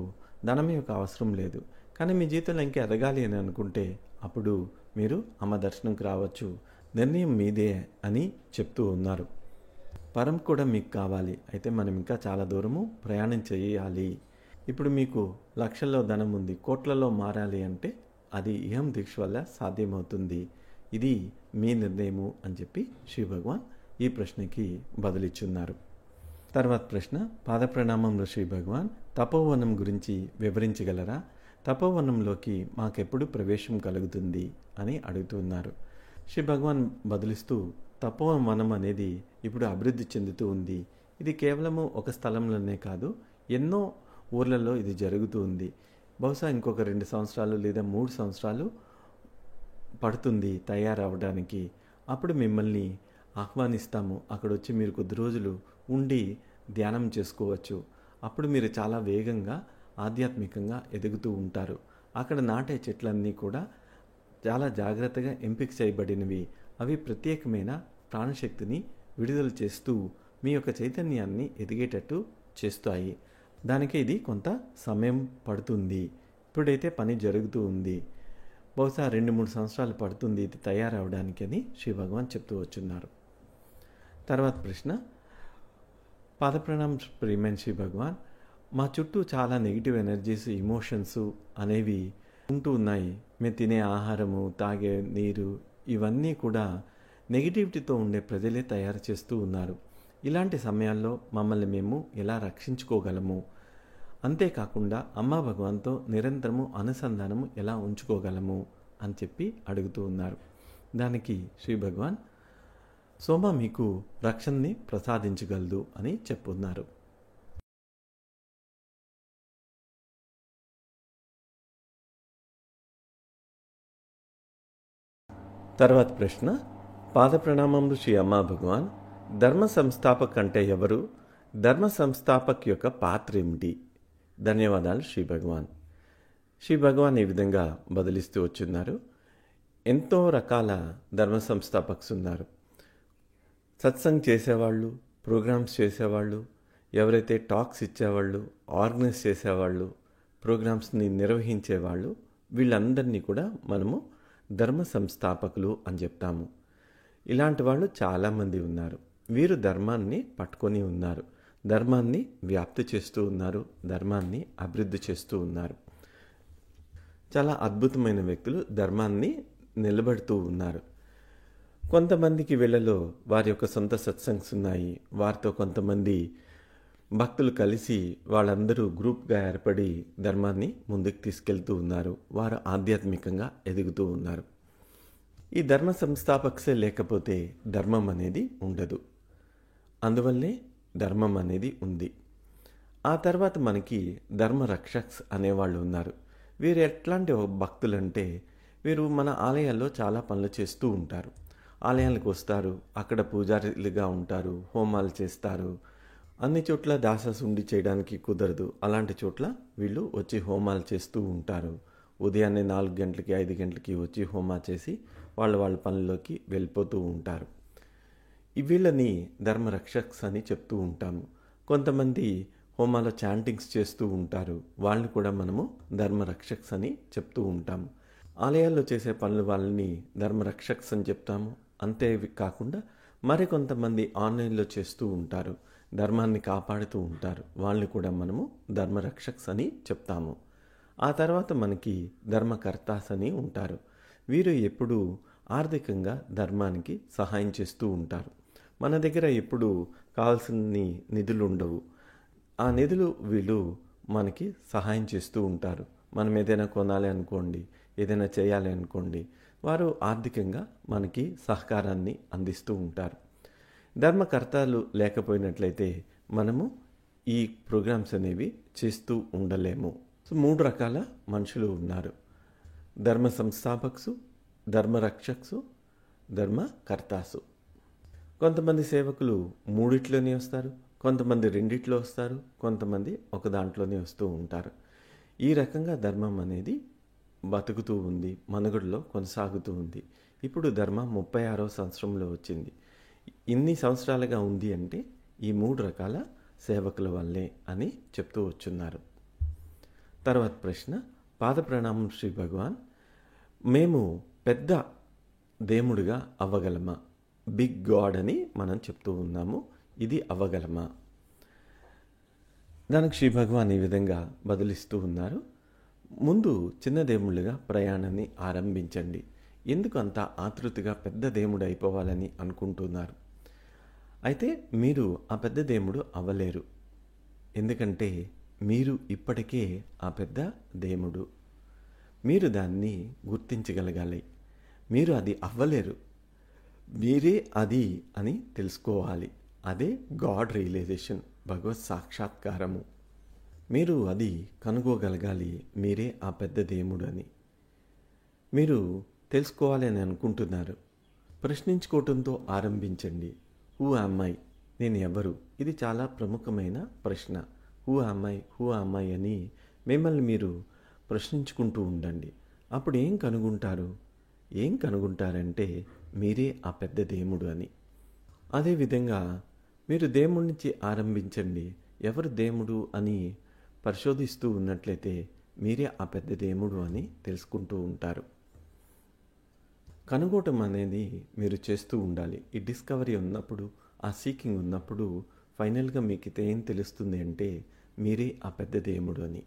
S1: ధనం యొక్క అవసరం లేదు. కానీ మీ జీవితంలో ఇంకా ఎదగాలి అని అనుకుంటే అప్పుడు మీరు అమ్మ దర్శనంకి రావచ్చు. నిర్ణయం మీదే అని చెప్తూ ఉన్నారు. పరం కూడా మీకు కావాలి, అయితే మనం ఇంకా చాలా దూరము ప్రయాణం చేయాలి. ఇప్పుడు మీకు లక్షల్లో ధనం ఉంది, కోట్లలో మారాలి అంటే అది ఇహం దీక్ష వల్ల సాధ్యమవుతుంది. ఇది మీ నిర్ణయము అని చెప్పి శ్రీ భగవాన్ ఈ ప్రశ్నకి బదులిచ్చున్నారు. తర్వాత ప్రశ్న, పాదప్రణామంలో శ్రీ భగవాన్ తపోవనం గురించి వివరించగలరా? తపోవనంలోకి మాకెప్పుడు ప్రవేశం కలుగుతుంది అని అడుగుతున్నారు. శ్రీ భగవాన్ బదులిస్తూ, తపోవనం అనేది ఇప్పుడు అభివృద్ధి చెందుతూ ఉంది. ఇది కేవలము ఒక స్థలంలోనే కాదు, ఎన్నో ఊర్లలో ఇది జరుగుతూ ఉంది. బహుశా ఇంకొక 2 సంవత్సరాలు లేదా 3 సంవత్సరాలు పడుతుంది తయారవడానికి. అప్పుడు మిమ్మల్ని ఆహ్వానిస్తాము. అక్కడ వచ్చి మీరు కొద్ది రోజులు ఉండి ధ్యానం చేసుకోవచ్చు. అప్పుడు మీరు చాలా వేగంగా ఆధ్యాత్మికంగా ఎదుగుతూ ఉంటారు. అక్కడ నాటే చెట్లన్నీ కూడా చాలా జాగ్రత్తగా ఎంపిక చేయబడినవి. అవి ప్రత్యేకమైన ప్రాణశక్తిని విడుదల చేస్తూ మీ యొక్క చైతన్యాన్ని ఎదిగేటట్టు చేస్తాయి. దానికి ఇది కొంత సమయం పడుతుంది. ఇప్పుడైతే పని జరుగుతూ ఉంది. బహుశా 2-3 సంవత్సరాలు పడుతుంది ఇది తయారవడానికి అని శ్రీ భగవాన్ చెప్తూ వచ్చున్నారు. తర్వాత ప్రశ్న, పాదప్రణామం ప్రియమైన శ్రీ భగవాన్, మా చుట్టూ చాలా నెగిటివ్ ఎనర్జీస్, ఇమోషన్స్ అనేవి ఉంటూ ఉన్నాయి. మేము తినే ఆహారము, తాగే నీరు ఇవన్నీ కూడా నెగిటివిటీతో ఉండే ప్రజలే తయారు చేస్తూ ఉన్నారు. ఇలాంటి సమయాల్లో మమ్మల్ని మేము ఎలా రక్షించుకోగలము? అంతేకాకుండా అమ్మా భగవాన్తో నిరంతరము అనుసంధానము ఎలా ఉంచుకోగలము అని చెప్పి అడుగుతూ ఉన్నారు. దానికి శ్రీ భగవాన్, సోమ మీకు రక్షణని ప్రసాదించగలదు అని చెప్పున్నారు. తర్వాత ప్రశ్న, పాదప్రణామములు శ్రీ అమ్మా భగవాన్, ధర్మ సంస్థాపక్ అంటే ఎవరు? ధర్మ సంస్థాపక్ యొక్క పాత్ర ఏమిటి? ధన్యవాదాలు శ్రీ భగవాన్. శ్రీ భగవాన్ ఈ విధంగా బదిలిస్తూ వచ్చున్నారు. ఎంతో రకాల ధర్మ సంస్థాపక్స్ ఉన్నారు. సత్సంగ్ చేసేవాళ్ళు, ప్రోగ్రామ్స్ చేసేవాళ్ళు, ఎవరైతే టాక్స్ ఇచ్చేవాళ్ళు, ఆర్గనైజ్ చేసేవాళ్ళు, ప్రోగ్రామ్స్ని నిర్వహించేవాళ్ళు, వీళ్ళందరినీ కూడా మనము ధర్మ సంస్థాపకులు అని చెప్తాము. ఇలాంటి వాళ్ళు చాలామంది ఉన్నారు. వీరు ధర్మాన్ని పట్టుకొని ఉన్నారు, ధర్మాన్ని వ్యాప్తి చేస్తూ ఉన్నారు, ధర్మాన్ని అభివృద్ధి చేస్తూ ఉన్నారు. చాలా అద్భుతమైన వ్యక్తులు ధర్మాన్ని నిలబెడుతూ ఉన్నారు. కొంతమందికి వీళ్ళలో వారి యొక్క సొంత సత్సంగ్స్ ఉన్నాయి. వారితో కొంతమంది భక్తులు కలిసి వాళ్ళందరూ గ్రూప్గా ఏర్పడి ధర్మాన్ని ముందుకు తీసుకెళ్తూ ఉన్నారు. వారు ఆధ్యాత్మికంగా ఎదుగుతూ ఉన్నారు. ఈ ధర్మ సంస్థాపకసే లేకపోతే ధర్మం అనేది ఉండదు. అందువల్లే ధర్మం అనేది ఉంది. ఆ తర్వాత మనకి ధర్మ రక్షక్స్ అనేవాళ్ళు ఉన్నారు. వీరు ఎట్లాంటి భక్తులంటే వీరు మన ఆలయాల్లో చాలా పనులు చేస్తూ ఉంటారు. ఆలయాలకు వస్తారు, అక్కడ పూజారులుగా ఉంటారు, హోమాలు చేస్తారు. అన్ని చోట్ల దాససుండి చేయడానికి కుదరదు. అలాంటి చోట్ల వీళ్ళు వచ్చి హోమాలు చేస్తూ ఉంటారు. ఉదయాన్నే 4 గంటలకి 5 గంటలకి వచ్చి హోమా చేసి వాళ్ళ పనుల్లోకి వెళ్ళిపోతూ ఉంటారు. వీళ్ళని ధర్మరక్షక్స్ అని చెప్తూ ఉంటాము. కొంతమంది హోమాలో చాంటింగ్స్ చేస్తూ ఉంటారు. వాళ్ళని కూడా మనము ధర్మరక్షక్స్ అని చెప్తూ ఉంటాము. ఆలయాల్లో చేసే పనులు వాళ్ళని ధర్మరక్షక్స్ అని చెప్తాము. అంతే కాకుండా మరికొంతమంది ఆన్లైన్లో చేస్తూ ఉంటారు, ధర్మాన్ని కాపాడుతూ ఉంటారు. వాళ్ళని కూడా మనము ధర్మరక్షక్స్ అని చెప్తాము. ఆ తర్వాత మనకి ధర్మకర్తాస్ అని ఉంటారు. వీరు ఎప్పుడూ ఆర్థికంగా ధర్మానికి సహాయం చేస్తూ ఉంటారు. మన దగ్గర ఎప్పుడు కావాల్సిన నిధులు ఉండవు. ఆ నిధులు వీళ్ళు మనకి సహాయం చేస్తూ ఉంటారు. మనం ఏదైనా కొనాలి అనుకోండి, ఏదైనా చేయాలి అనుకోండి, వారు ఆర్థికంగా మనకి సహకారాన్ని అందిస్తూ ఉంటారు. ధర్మకర్తలు లేకపోయినట్లయితే మనము ఈ ప్రోగ్రామ్స్ అనేవి చేస్తూ ఉండలేము. సో 3 రకాల మనుషులు ఉన్నారు: ధర్మ సంస్థాపక్సు, ధర్మరక్షక్సు, ధర్మకర్తాసు. కొంతమంది సేవకులు 3 వస్తారు, కొంతమంది 2 వస్తారు, కొంతమంది ఒక దాంట్లోనే వస్తూ ఉంటారు. ఈ రకంగా ధర్మం అనేది బతుకుతూ ఉంది, మనుగడలో కొనసాగుతూ ఉంది. ఇప్పుడు ధర్మం 36వ సంవత్సరంలో వచ్చింది. ఇన్ని సంవత్సరాలుగా ఉంది అంటే ఈ 3 రకాల సేవకుల వల్లే అని చెప్తూ వచ్చున్నారు. తర్వాత ప్రశ్న: పాద ప్రణామం శ్రీ భగవాన్. మేము పెద్ద దేవుడిగా అవ్వగలమా? బిగ్ గాడ్ అని మనం చెప్తూ ఉన్నాము. ఇది అవ్వగలమా? దానికి శ్రీ భగవాన్ ఈ విధంగా బదులిస్తూ ఉన్నారు: ముందు చిన్న దేవుళ్ళుగా ప్రయాణాన్ని ఆరంభించండి. ఎందుకు అంత ఆతృతగా పెద్ద దేవుడు అయిపోవాలని అనుకుంటున్నారు? అయితే మీరు ఆ పెద్ద దేవుడు అవ్వలేరు. ఎందుకంటే మీరు ఇప్పటికే ఆ పెద్ద దేవుడు. మీరు దాన్ని గుర్తించగలగాలి. మీరు అది అవ్వలేరు, మీరే అది అని తెలుసుకోవాలి. అదే గాడ్ రియలైజేషన్, భగవత్ సాక్షాత్కారము. మీరు అది కనుగోగలగాలి, మీరే ఆ పెద్ద దేవుడు అని. మీరు తెలుసుకోవాలి అని అనుకుంటున్నారు. ప్రశ్నించుకోవటంతో ఆరంభించండి. Who am I? నేను ఎవరు? ఇది చాలా ప్రముఖమైన ప్రశ్న. హూ యామ్ ఐ అని మిమ్మల్ని మీరు ప్రశ్నించుకుంటూ ఉండండి. అప్పుడు ఏం కనుగొంటారంటే మీరే ఆ పెద్ద దేవుడు అని. అదేవిధంగా మీరు దేవుడి నుంచి ఆరంభించండి. ఎవరు దేవుడు అని పరిశోధిస్తూ ఉన్నట్లయితే మీరే ఆ పెద్ద దేవుడు అని తెలుసుకుంటూ ఉంటారు. కనుగోవటం అనేది మీరు చేస్తూ ఉండాలి. ఈ డిస్కవరీ ఉన్నప్పుడు, ఆ సీకింగ్ ఉన్నప్పుడు ఫైనల్గా మీకు ఏం తెలుస్తుంది అంటే మీరే ఆ పెద్ద దేవుడు అని.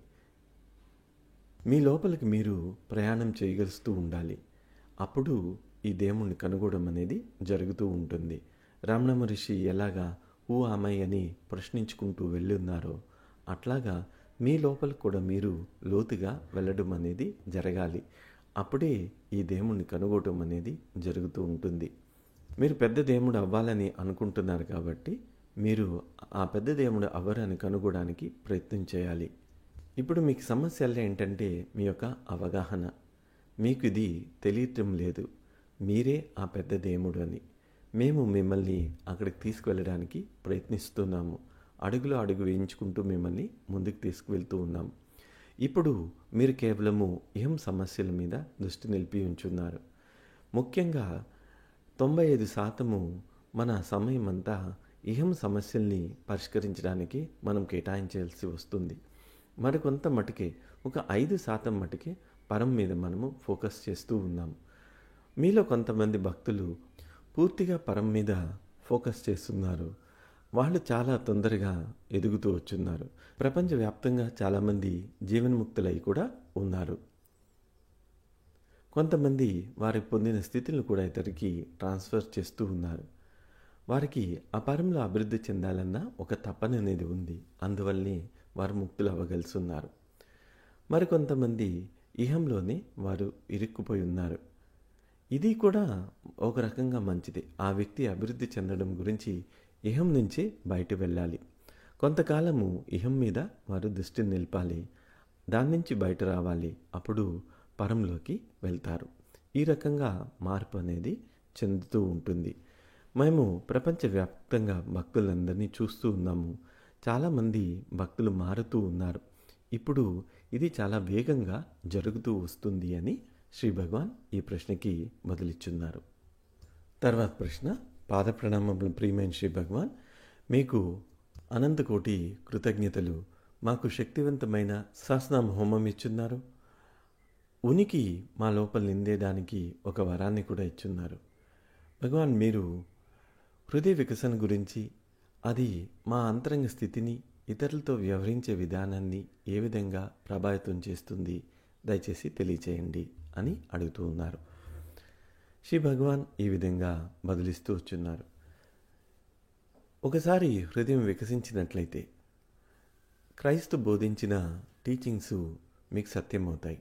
S1: మీ లోపలికి మీరు ప్రయాణం చేయగలుస్తూ ఉండాలి. అప్పుడు ఈ దేవుణ్ణి కనుగొనడం అనేది జరుగుతూ ఉంటుంది. రమణ మహర్షి ఎలాగా హూ యామ్ ఐ అని ప్రశ్నించుకుంటూ వెళ్ళున్నారో అట్లాగా మీ లోపల కూడా మీరు లోతుగా వెళ్ళడం అనేది జరగాలి. అప్పుడే ఈ దేవుణ్ణి కనుగొనడం అనేది జరుగుతూ ఉంటుంది. మీరు పెద్ద దేవుడు అవ్వాలని అనుకుంటున్నారు కాబట్టి మీరు ఆ పెద్ద దేవుడు అవ్వరని కనుగొనడానికి ప్రయత్నం చేయాలి. ఇప్పుడు మీకు సమస్యలు ఏంటంటే మీ యొక్క అవగాహన. మీకు ఇది తెలియటం లేదు, మీరే ఆ పెద్ద దేవుడు అని. మేము మిమ్మల్ని అక్కడికి తీసుకువెళ్ళడానికి ప్రయత్నిస్తున్నాము. అడుగు వేయించుకుంటూ మిమ్మల్ని ముందుకు తీసుకువెళ్తూ ఉన్నాము. ఇప్పుడు మీరు కేవలము ఇహం సమస్యల మీద దృష్టి నిలిపి ఉంచున్నారు. ముఖ్యంగా 95% మన సమయం అంతా ఇహం సమస్యల్ని పరిష్కరించడానికి మనం కేటాయించాల్సి వస్తుంది. మరికొంత మటుకే ఒక 5% మటుకే పరం మీద మనము ఫోకస్ చేస్తూ ఉన్నాము. మీలో కొంతమంది భక్తులు పూర్తిగా పరం మీద ఫోకస్ చేస్తున్నారు. వాళ్ళు చాలా తొందరగా ఎదుగుతూ వచ్చున్నారు. ప్రపంచవ్యాప్తంగా చాలామంది జీవన్ముక్తులై కూడా ఉన్నారు. కొంతమంది వారికి పొందిన స్థితిని కూడా ఇతరికి ట్రాన్స్ఫర్ చేస్తూ ఉన్నారు. వారికి అపారంలో అభివృద్ధి చెందాలన్న ఒక తపన అనేది ఉంది. అందువల్లనే వారు ముక్తులు అవ్వగలుగుతున్నారు. మరికొంతమంది ఇహంలోనే వారు ఇరుక్కుపోయి ఉన్నారు. ఇది కూడా ఒక రకంగా మంచిదే. ఆ వ్యక్తి అభివృద్ధి చెందడం గురించి ఇహం నుంచే బయట వెళ్ళాలి. కొంతకాలము ఇహం మీద వారు దృష్టిని నిలపాలి. దాని నుంచి బయట రావాలి. అప్పుడు పరంలోకి వెళ్తారు. ఈ రకంగా మార్పు అనేది చెందుతూ ఉంటుంది. మేము ప్రపంచవ్యాప్తంగా భక్తులందరినీ చూస్తూ ఉన్నాము. చాలామంది భక్తులు మారుతూ ఉన్నారు. ఇప్పుడు ఇది చాలా వేగంగా జరుగుతూ వస్తుంది అని శ్రీ భగవాన్ ఈ ప్రశ్నకి బదులిచ్చున్నారు. తర్వాత ప్రశ్న, పాద ప్రణామములు ప్రియమైన శ్రీ భగవాన్, మీకు అనంతకోటి కృతజ్ఞతలు. మాకు శక్తివంతమైన సహస్రనామ హోమం ఇచ్చున్నారు. ఉనికి మా లోపల నిందేదానికి ఒక వరాన్ని కూడా ఇచ్చున్నారు. భగవాన్, మీరు హృదయ వికసన గురించి, అది మా అంతరంగ స్థితిని, ఇతరులతో వ్యవహరించే విధానాన్ని ఏ విధంగా ప్రభావితం చేస్తుంది, దయచేసి తెలియచేయండి అని అడుగుతూ ఉన్నారు. శ్రీ భగవాన్ ఈ విధంగా బదులిస్తూ వచ్చున్నారు. ఒకసారి హృదయం వికసించినట్లయితే క్రైస్తు బోధించిన టీచింగ్స్ మీకు సత్యమవుతాయి.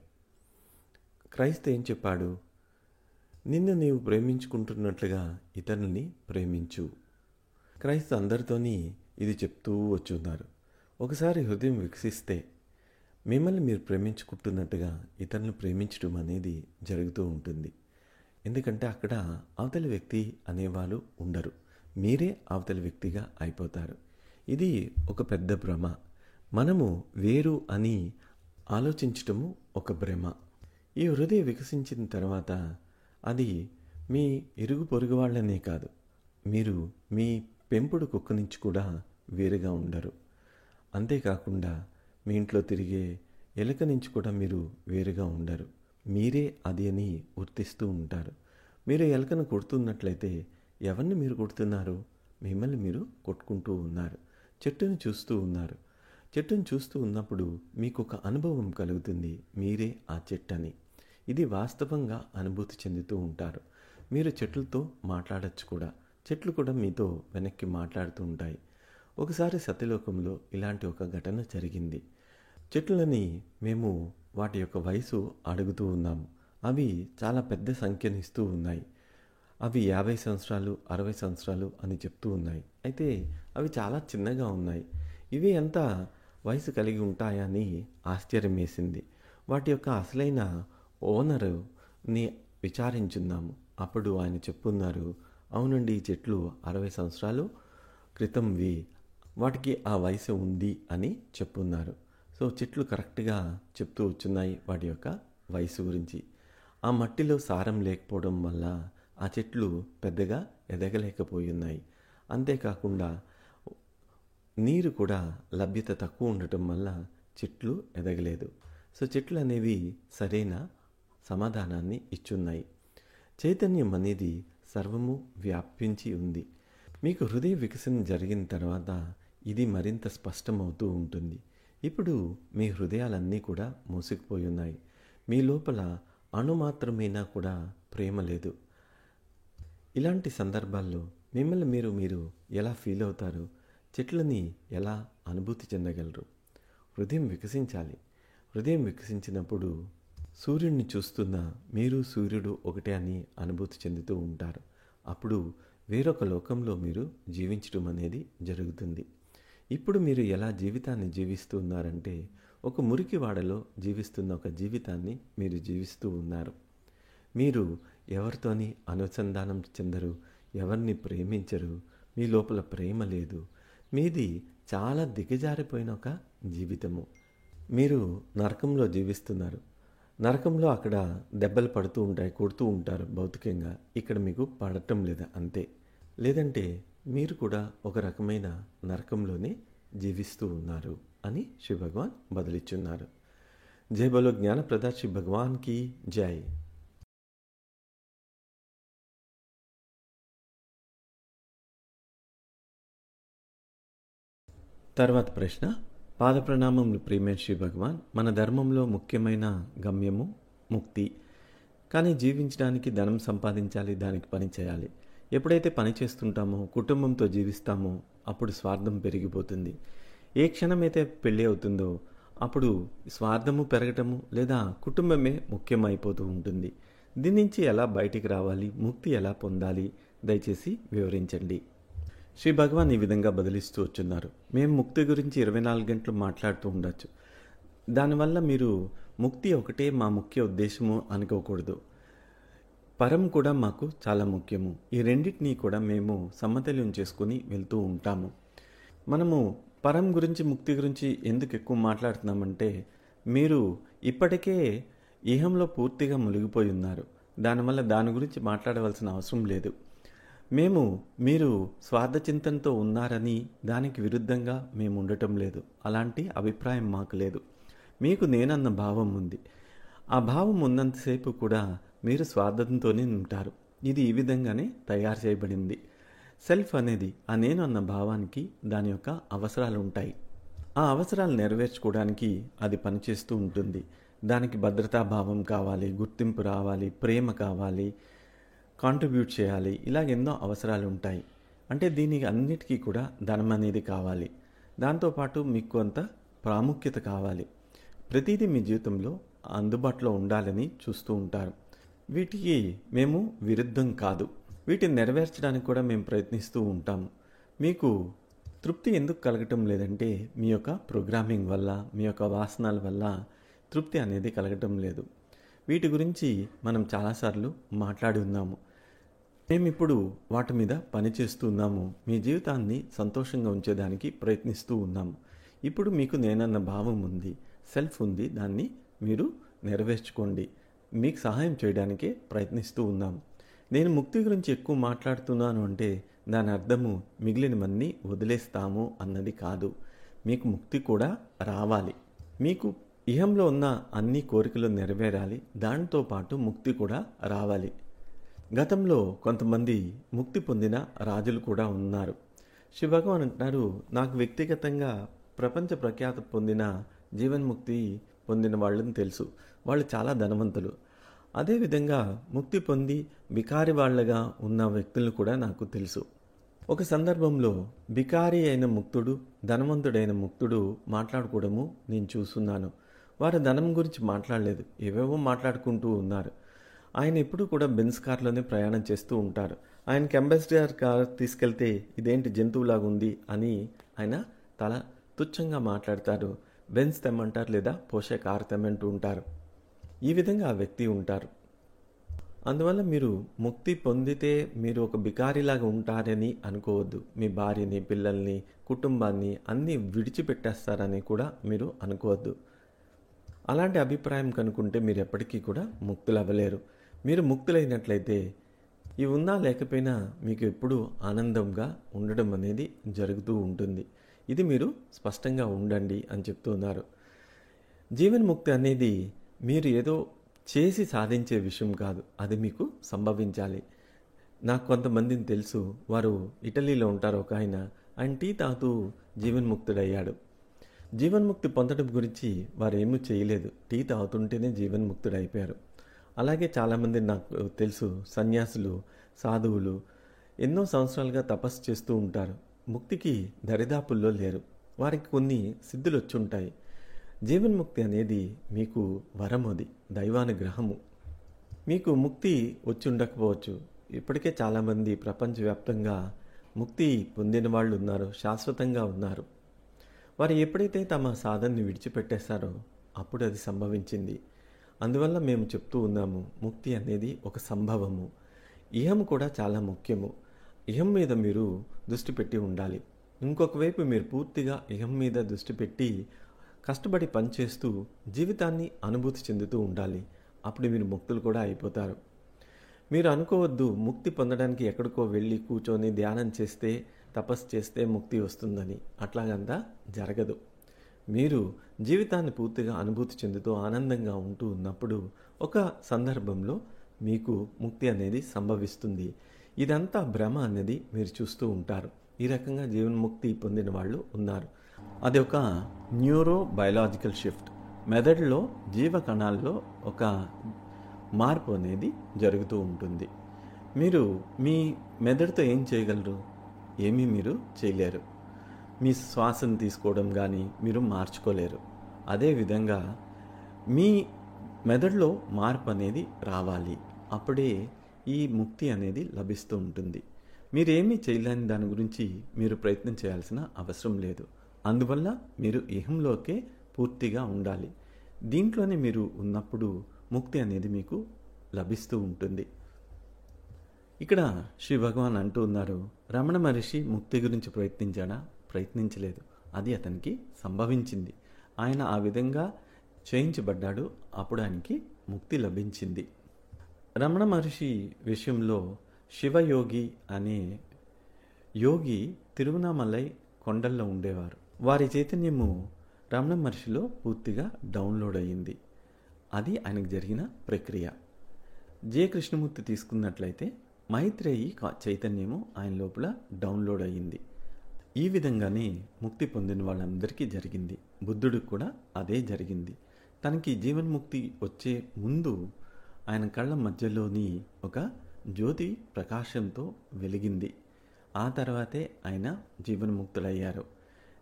S1: క్రైస్తు ఏం చెప్పాడు? నిన్ను నీవు ప్రేమించుకుంటున్నట్లుగా ఇతరుల్ని ప్రేమించు. క్రైస్తు అందరితోని ఇది చెప్తూ వచ్చున్నారు. ఒకసారి హృదయం వికసిస్తే మిమ్మల్ని మీరు ప్రేమించుకుంటున్నట్టుగా ఇతరులను ప్రేమించడం అనేది జరుగుతూ ఉంటుంది. ఎందుకంటే అక్కడ అవతలి వ్యక్తి అనేవాళ్ళు ఉండరు. మీరే అవతలి వ్యక్తిగా అయిపోతారు. ఇది ఒక పెద్ద భ్రమ. మనము వేరు అని ఆలోచించటము ఒక భ్రమ. ఈ హృదయం వికసించిన తర్వాత అది మీ ఇరుగు పొరుగు వాళ్ళనే కాదు, మీరు మీ పెంపుడు కుక్క నుంచి కూడా వేరుగా ఉండరు. అంతేకాకుండా మీ ఇంట్లో తిరిగే ఎలుక నుంచి కూడా మీరు వేరుగా ఉండరు. మీరే అది అని గుర్తిస్తూ ఉంటారు. మీరు ఎలుకను కొడుతున్నట్లయితే ఎవరిని మీరు కొడుతున్నారు? మిమ్మల్ని మీరు కొట్టుకుంటూ ఉన్నారు. చెట్టును చూస్తూ ఉన్నారు. చెట్టును చూస్తూ ఉన్నప్పుడు మీకు ఒక అనుభవం కలుగుతుంది, మీరే ఆ చెట్టు అని. ఇది వాస్తవంగా అనుభూతి చెందుతూ ఉంటారు. మీరు చెట్లతో మాట్లాడచ్చు కూడా. చెట్లు కూడా మీతో వెనక్కి మాట్లాడుతూ ఉంటాయి. ఒకసారి సత్యలోకంలో ఇలాంటి ఒక ఘటన జరిగింది. చెట్లని మేము వాటి యొక్క వయసు అడుగుతూ ఉన్నాము. అవి చాలా పెద్ద సంఖ్యను ఇస్తూ ఉన్నాయి. అవి 50 సంవత్సరాలు 60 సంవత్సరాలు అని చెప్తూ ఉన్నాయి. అయితే అవి చాలా చిన్నగా ఉన్నాయి. ఇవి ఎంత వయసు కలిగి ఉంటాయని ఆశ్చర్యం వేసింది. వాటి యొక్క అసలైన ఓనరుని విచారించున్నాము. అప్పుడు ఆయన చెప్పున్నారు, అవునండి, ఈ చెట్లు 60 సంవత్సరాలు క్రితంవి, వాటికి ఆ వయసు ఉంది అని చెప్పున్నారు. సో చెట్లు కరెక్ట్గా చెప్తూ వచ్చున్నాయి వాటి యొక్క వయసు గురించి. ఆ మట్టిలో సారం లేకపోవడం వల్ల ఆ చెట్లు పెద్దగా ఎదగలేకపోయి ఉన్నాయి. అంతేకాకుండా నీరు కూడా లభ్యత తక్కువ ఉండటం వల్ల చెట్లు ఎదగలేదు. సో చెట్లు అనేవి సరైన సమాధానాన్ని ఇచ్చున్నాయి. చైతన్యం అనేది సర్వము వ్యాపించి ఉంది. మీకు హృదయ వికసన జరిగిన తర్వాత ఇది మరింత స్పష్టమవుతూ ఉంటుంది. ఇప్పుడు మీ హృదయాలన్నీ కూడా మూసుకుపోయి ఉన్నాయి. మీ లోపల అణుమాత్రమైనా కూడా ప్రేమ లేదు. ఇలాంటి సందర్భాల్లో మిమ్మల్ని మీరు ఎలా ఫీల్ అవుతారు? చెట్లని ఎలా అనుభూతి చెందగలరు? హృదయం వికసించాలి. హృదయం వికసించినప్పుడు సూర్యుడిని చూస్తున్న మీరు సూర్యుడు ఒకటే అని అనుభూతి చెందుతూ ఉంటారు. అప్పుడు వేరొక లోకంలో మీరు జీవించడం అనేది జరుగుతుంది. ఇప్పుడు మీరు ఎలా జీవితాన్ని జీవిస్తూ ఉన్నారంటే ఒక మురికివాడలో జీవిస్తున్న ఒక జీవితాన్ని మీరు జీవిస్తూ ఉన్నారు. మీరు ఎవరితోని అనుసంధానం చెందరు, ఎవరిని ప్రేమించరు, మీ లోపల ప్రేమ లేదు. మీది చాలా దిగజారిపోయిన ఒక జీవితము. మీరు నరకంలో జీవిస్తున్నారు. నరకంలో అక్కడ దెబ్బలు పడుతూ ఉంటాయి, కొడుతూ ఉంటారు భౌతికంగా. ఇక్కడ మీకు పడటం లేదా, అంతే. లేదంటే మీరు కూడా ఒక రకమైన నరకంలోనే జీవిస్తూ ఉన్నారు అని శ్రీ భగవాన్ బదులిచ్చున్నారు. జై బలో జ్ఞానప్రద శ్రీ భగవాన్కి జై. తర్వాత ప్రశ్న, పాద ప్రణామములు ప్రియమైన శ్రీ భగవాన్, మన ధర్మంలో ముఖ్యమైన గమ్యము ముక్తి. కానీ జీవించడానికి ధనం సంపాదించాలి, దానికి పని చేయాలి. ఎప్పుడైతే పని చేస్తుంటామో, కుటుంబంతో జీవిస్తామో అప్పుడు స్వార్థం పెరిగిపోతుంది. ఏ క్షణమైతే పెళ్ళి అవుతుందో అప్పుడు స్వార్థము పెరగటము లేదా కుటుంబమే ముఖ్యమైపోతూ ఉంటుంది. దీని నుంచి ఎలా బయటికి రావాలి, ముక్తి ఎలా పొందాలి, దయచేసి వివరించండి. శ్రీ భగవాన్ ఈ విధంగా బదిలిస్తూ వచ్చున్నారు. మేము ముక్తి గురించి 24 గంటలు మాట్లాడుతూ ఉండొచ్చు. దానివల్ల మీరు ముక్తి ఒకటే మా ముఖ్య ఉద్దేశము అనుకోకూడదు. పరం కూడా మాకు చాలా ముఖ్యము. ఈ రెండింటినీ కూడా మేము సమతుల్యం చేసుకుని వెళ్తూ ఉంటాము. మనము పరం గురించి, ముక్తి గురించి ఎందుకు ఎక్కువ మాట్లాడుతున్నామంటే, మీరు ఇప్పటికే ఇహంలో పూర్తిగా మునిగిపోయి ఉన్నారు. దానివల్ల దాని గురించి మాట్లాడవలసిన అవసరం లేదు. మీరు స్వార్థచింతనతో ఉన్నారని దానికి విరుద్ధంగా మేము ఉండటం లేదు. అలాంటి అభిప్రాయం మాకు లేదు. మీకు నేనన్న భావం ఉంది. ఆ భావం ఉన్నంతసేపు కూడా మీరు స్వార్థంతోనే ఉంటారు. ఇది ఈ విధంగానే తయారు చేయబడింది. సెల్ఫ్ అనేది ఆ నేను అన్న భావానికి దాని యొక్క అవసరాలు ఉంటాయి. ఆ అవసరాలు నెరవేర్చుకోవడానికి అది పనిచేస్తూ ఉంటుంది. దానికి భద్రతాభావం కావాలి, గుర్తింపు రావాలి, ప్రేమ కావాలి, కాంట్రిబ్యూట్ చేయాలి. ఇలాగ ఎన్నో అవసరాలు ఉంటాయి. అంటే దీనికి అన్నిటికీ కూడా ధనం అనేది కావాలి. దాంతోపాటు మీకు కొంత ప్రాముఖ్యత కావాలి. ప్రతిదీ మీ జీవితంలో అందుబాటులో ఉండాలని చూస్తూ ఉంటారు. వీటికి మేము విరుద్ధం కాదు. వీటిని నెరవేర్చడానికి కూడా మేము ప్రయత్నిస్తూ ఉంటాము. మీకు తృప్తి ఎందుకు కలగటం లేదంటే, మీ యొక్క ప్రోగ్రామింగ్ వల్ల, మీ యొక్క వాసనల వల్ల తృప్తి అనేది కలగటం లేదు. వీటి గురించి మనం చాలాసార్లు మాట్లాడి ఉన్నాము. మేమిప్పుడు వాటి మీద పనిచేస్తున్నాము. మీ జీవితాన్ని సంతోషంగా ఉంచేదానికి ప్రయత్నిస్తూ ఉన్నాము. ఇప్పుడు మీకు నేనన్న భావం ఉంది, సెల్ఫ్ ఉంది. దాన్ని మీరు నెరవేర్చుకోండి. మీకు సహాయం చేయడానికే ప్రయత్నిస్తూ ఉన్నాము. నేను ముక్తి గురించి ఎక్కువ మాట్లాడుతున్నాను అంటే దాని అర్థము మిగిలినవన్నీ వదిలేస్తాము అన్నది కాదు. మీకు ముక్తి కూడా రావాలి. మీకు ఇహంలో ఉన్న అన్ని కోరికలు నెరవేరాలి. దానితో పాటు ముక్తి కూడా రావాలి. గతంలో కొంతమంది ముక్తి పొందిన రాజులు కూడా ఉన్నారు. శివభగవాన్ అంటున్నారు, నాకు వ్యక్తిగతంగా ప్రపంచ ప్రఖ్యాత పొందిన జీవన్ముక్తి పొందిన వాళ్ళని తెలుసు. వాళ్ళు చాలా ధనవంతులు. అదేవిధంగా ముక్తి పొంది బికారి వాళ్ళగా ఉన్న వ్యక్తులను కూడా నాకు తెలుసు. ఒక సందర్భంలో బికారి అయిన ముక్తుడు, ధనవంతుడైన ముక్తుడు మాట్లాడుకోవడము నేను చూస్తున్నాను. వారు ధనం గురించి మాట్లాడలేదు, ఏవేవో మాట్లాడుకుంటూ ఉన్నారు. ఆయన ఎప్పుడు కూడా బెంజ్ కార్లోనే ప్రయాణం చేస్తూ ఉంటారు. ఆయనకి అంబాసిడర్ కార్ తీసుకెళ్తే ఇదేంటి జంతువులాగా ఉంది అని ఆయన తల తుచ్చంగా మాట్లాడతారు. బెంజ్ తెమ్మంటారు, లేదా పోషే కారు తెమ్మంటూ ఉంటారు. ఈ విధంగా ఆ వ్యక్తి ఉంటారు. అందువల్ల మీరు ముక్తి పొందితే మీరు ఒక బికారిలాగా ఉంటారని అనుకోవద్దు. మీ భార్యని, పిల్లల్ని, కుటుంబాన్ని అన్నీ విడిచిపెట్టేస్తారని కూడా మీరు అనుకోవద్దు. అలాంటి అభిప్రాయం కనుకుంటే మీరు ఎప్పటికీ కూడా ముక్తులు అవ్వలేరు. మీరు ముక్తులైనట్లయితే ఇవి ఉన్నా లేకపోయినా మీకు ఎప్పుడూ ఆనందంగా ఉండడం అనేది జరుగుతూ ఉంటుంది. ఇది మీరు స్పష్టంగా ఉండండి అని చెప్తున్నారు. జీవన్ముక్తి అనేది మీరు ఏదో చేసి సాధించే విషయం కాదు. అది మీకు సంభవించాలి. నాకు కొంతమందిని తెలుసు. వారు ఇటలీలో ఉంటారు. ఒక ఆయన టీ తాగుతూ జీవన్ముక్తుడయ్యాడు. జీవన్ముక్తి పొందడం గురించి వారు ఏమీ చేయలేదు. టీ తాగుతుంటేనే జీవన్ముక్తుడైపోయారు. అలాగే చాలామంది నాకు తెలుసు, సన్యాసులు, సాధువులు ఎన్నో సంవత్సరాలుగా తపస్సు చేస్తూ ఉంటారు. ముక్తికి దరిదాపుల్లో లేరు. వారికి కొన్ని సిద్ధులు వచ్చి ఉంటాయి. జీవన్ముక్తి అనేది మీకు వరం, అది దైవానుగ్రహము. మీకు ముక్తి వచ్చి ఉండకపోవచ్చు. ఇప్పటికే చాలామంది ప్రపంచవ్యాప్తంగా ముక్తి పొందిన వాళ్ళు ఉన్నారు, శాశ్వతంగా ఉన్నారు. వారు ఎప్పుడైతే తమ సాధనని విడిచిపెట్టేశారో అప్పుడు అది సంభవించింది. అందువల్ల మేము చెప్తూ ఉన్నాము, ముక్తి అనేది ఒక సంభవము. ఇహం కూడా చాలా ముఖ్యము. ఇహం మీద మీరు దృష్టి పెట్టి ఉండాలి. ఇంకొక వైపు మీరు పూర్తిగా ఇహం మీద దృష్టి పెట్టి కష్టపడి పనిచేస్తూ జీవితాన్ని అనుభూతి చెందుతూ ఉండాలి. అప్పుడు మీరు ముక్తులు కూడా అయిపోతారు. మీరు అనుకోవద్దు ముక్తి పొందడానికి ఎక్కడికో వెళ్ళి కూర్చొని ధ్యానం చేస్తే, తపస్సు చేస్తే ముక్తి వస్తుందని. అట్లాగంతా జరగదు. మీరు జీవితాన్ని పూర్తిగా అనుభూతి చెందుతూ ఆనందంగా ఉంటూ ఉన్నప్పుడు ఒక సందర్భంలో మీకు ముక్తి అనేది సంభవిస్తుంది. ఇదంతా భ్రమ అనేది మీరు చూస్తూ ఉంటారు. ఈ రకంగా జీవన్ముక్తి పొందిన వాళ్ళు ఉన్నారు. అది ఒక న్యూరో బయలాజికల్ షిఫ్ట్. మెదడులో జీవకణాల్లో ఒక మార్పు అనేది జరుగుతూ ఉంటుంది. మీరు మీ మెదడుతో ఏం చేయగలరు? ఏమీ మీరు చేయలేరు. మీ శ్వాసను తీసుకోవడం కానీ మీరు మార్చుకోలేరు. అదేవిధంగా మీ మెదడులో మార్పు అనేది రావాలి. అప్పుడే ఈ ముక్తి అనేది లభిస్తూ ఉంటుంది. మీరేమీ చేయలేని దాని గురించి మీరు ప్రయత్నం చేయాల్సిన అవసరం లేదు. అందువల్ల మీరు ఇహంలోకే పూర్తిగా ఉండాలి. దీంట్లోనే మీరు ఉన్నప్పుడు ముక్తి అనేది మీకు లభిస్తూ ఉంటుంది. ఇక్కడ శ్రీ భగవాన్ అంటూ ఉన్నారు, రమణ మహర్షి ముక్తి గురించి ప్రయత్నించాడా? ప్రయత్నించలేదు. అది అతనికి సంభవించింది. ఆయన ఆ విధంగా చేయించబడ్డాడు. అప్పుడు ఆయనకి ముక్తి లభించింది. రమణ మహర్షి విషయంలో శివయోగి అనే యోగి తిరువనామలై కొండల్లో ఉండేవారు. వారి చైతన్యము రమణ మహర్షిలో పూర్తిగా డౌన్లోడ్ అయ్యింది. అది ఆయనకు జరిగిన ప్రక్రియ. జే కృష్ణమూర్తి తీసుకున్నట్లయితే మైత్రేయి చైతన్యము ఆయన లోపల డౌన్లోడ్ అయ్యింది. ఈ విధంగానే ముక్తి పొందిన వాళ్ళందరికీ జరిగింది. బుద్ధుడికి కూడా అదే జరిగింది. తనకి జీవన్ముక్తి వచ్చే ముందు ఆయన కళ్ళ మధ్యలోని ఒక జ్యోతి ప్రకాశంతో వెలిగింది. ఆ తర్వాతే ఆయన జీవన్ముక్తులయ్యారు.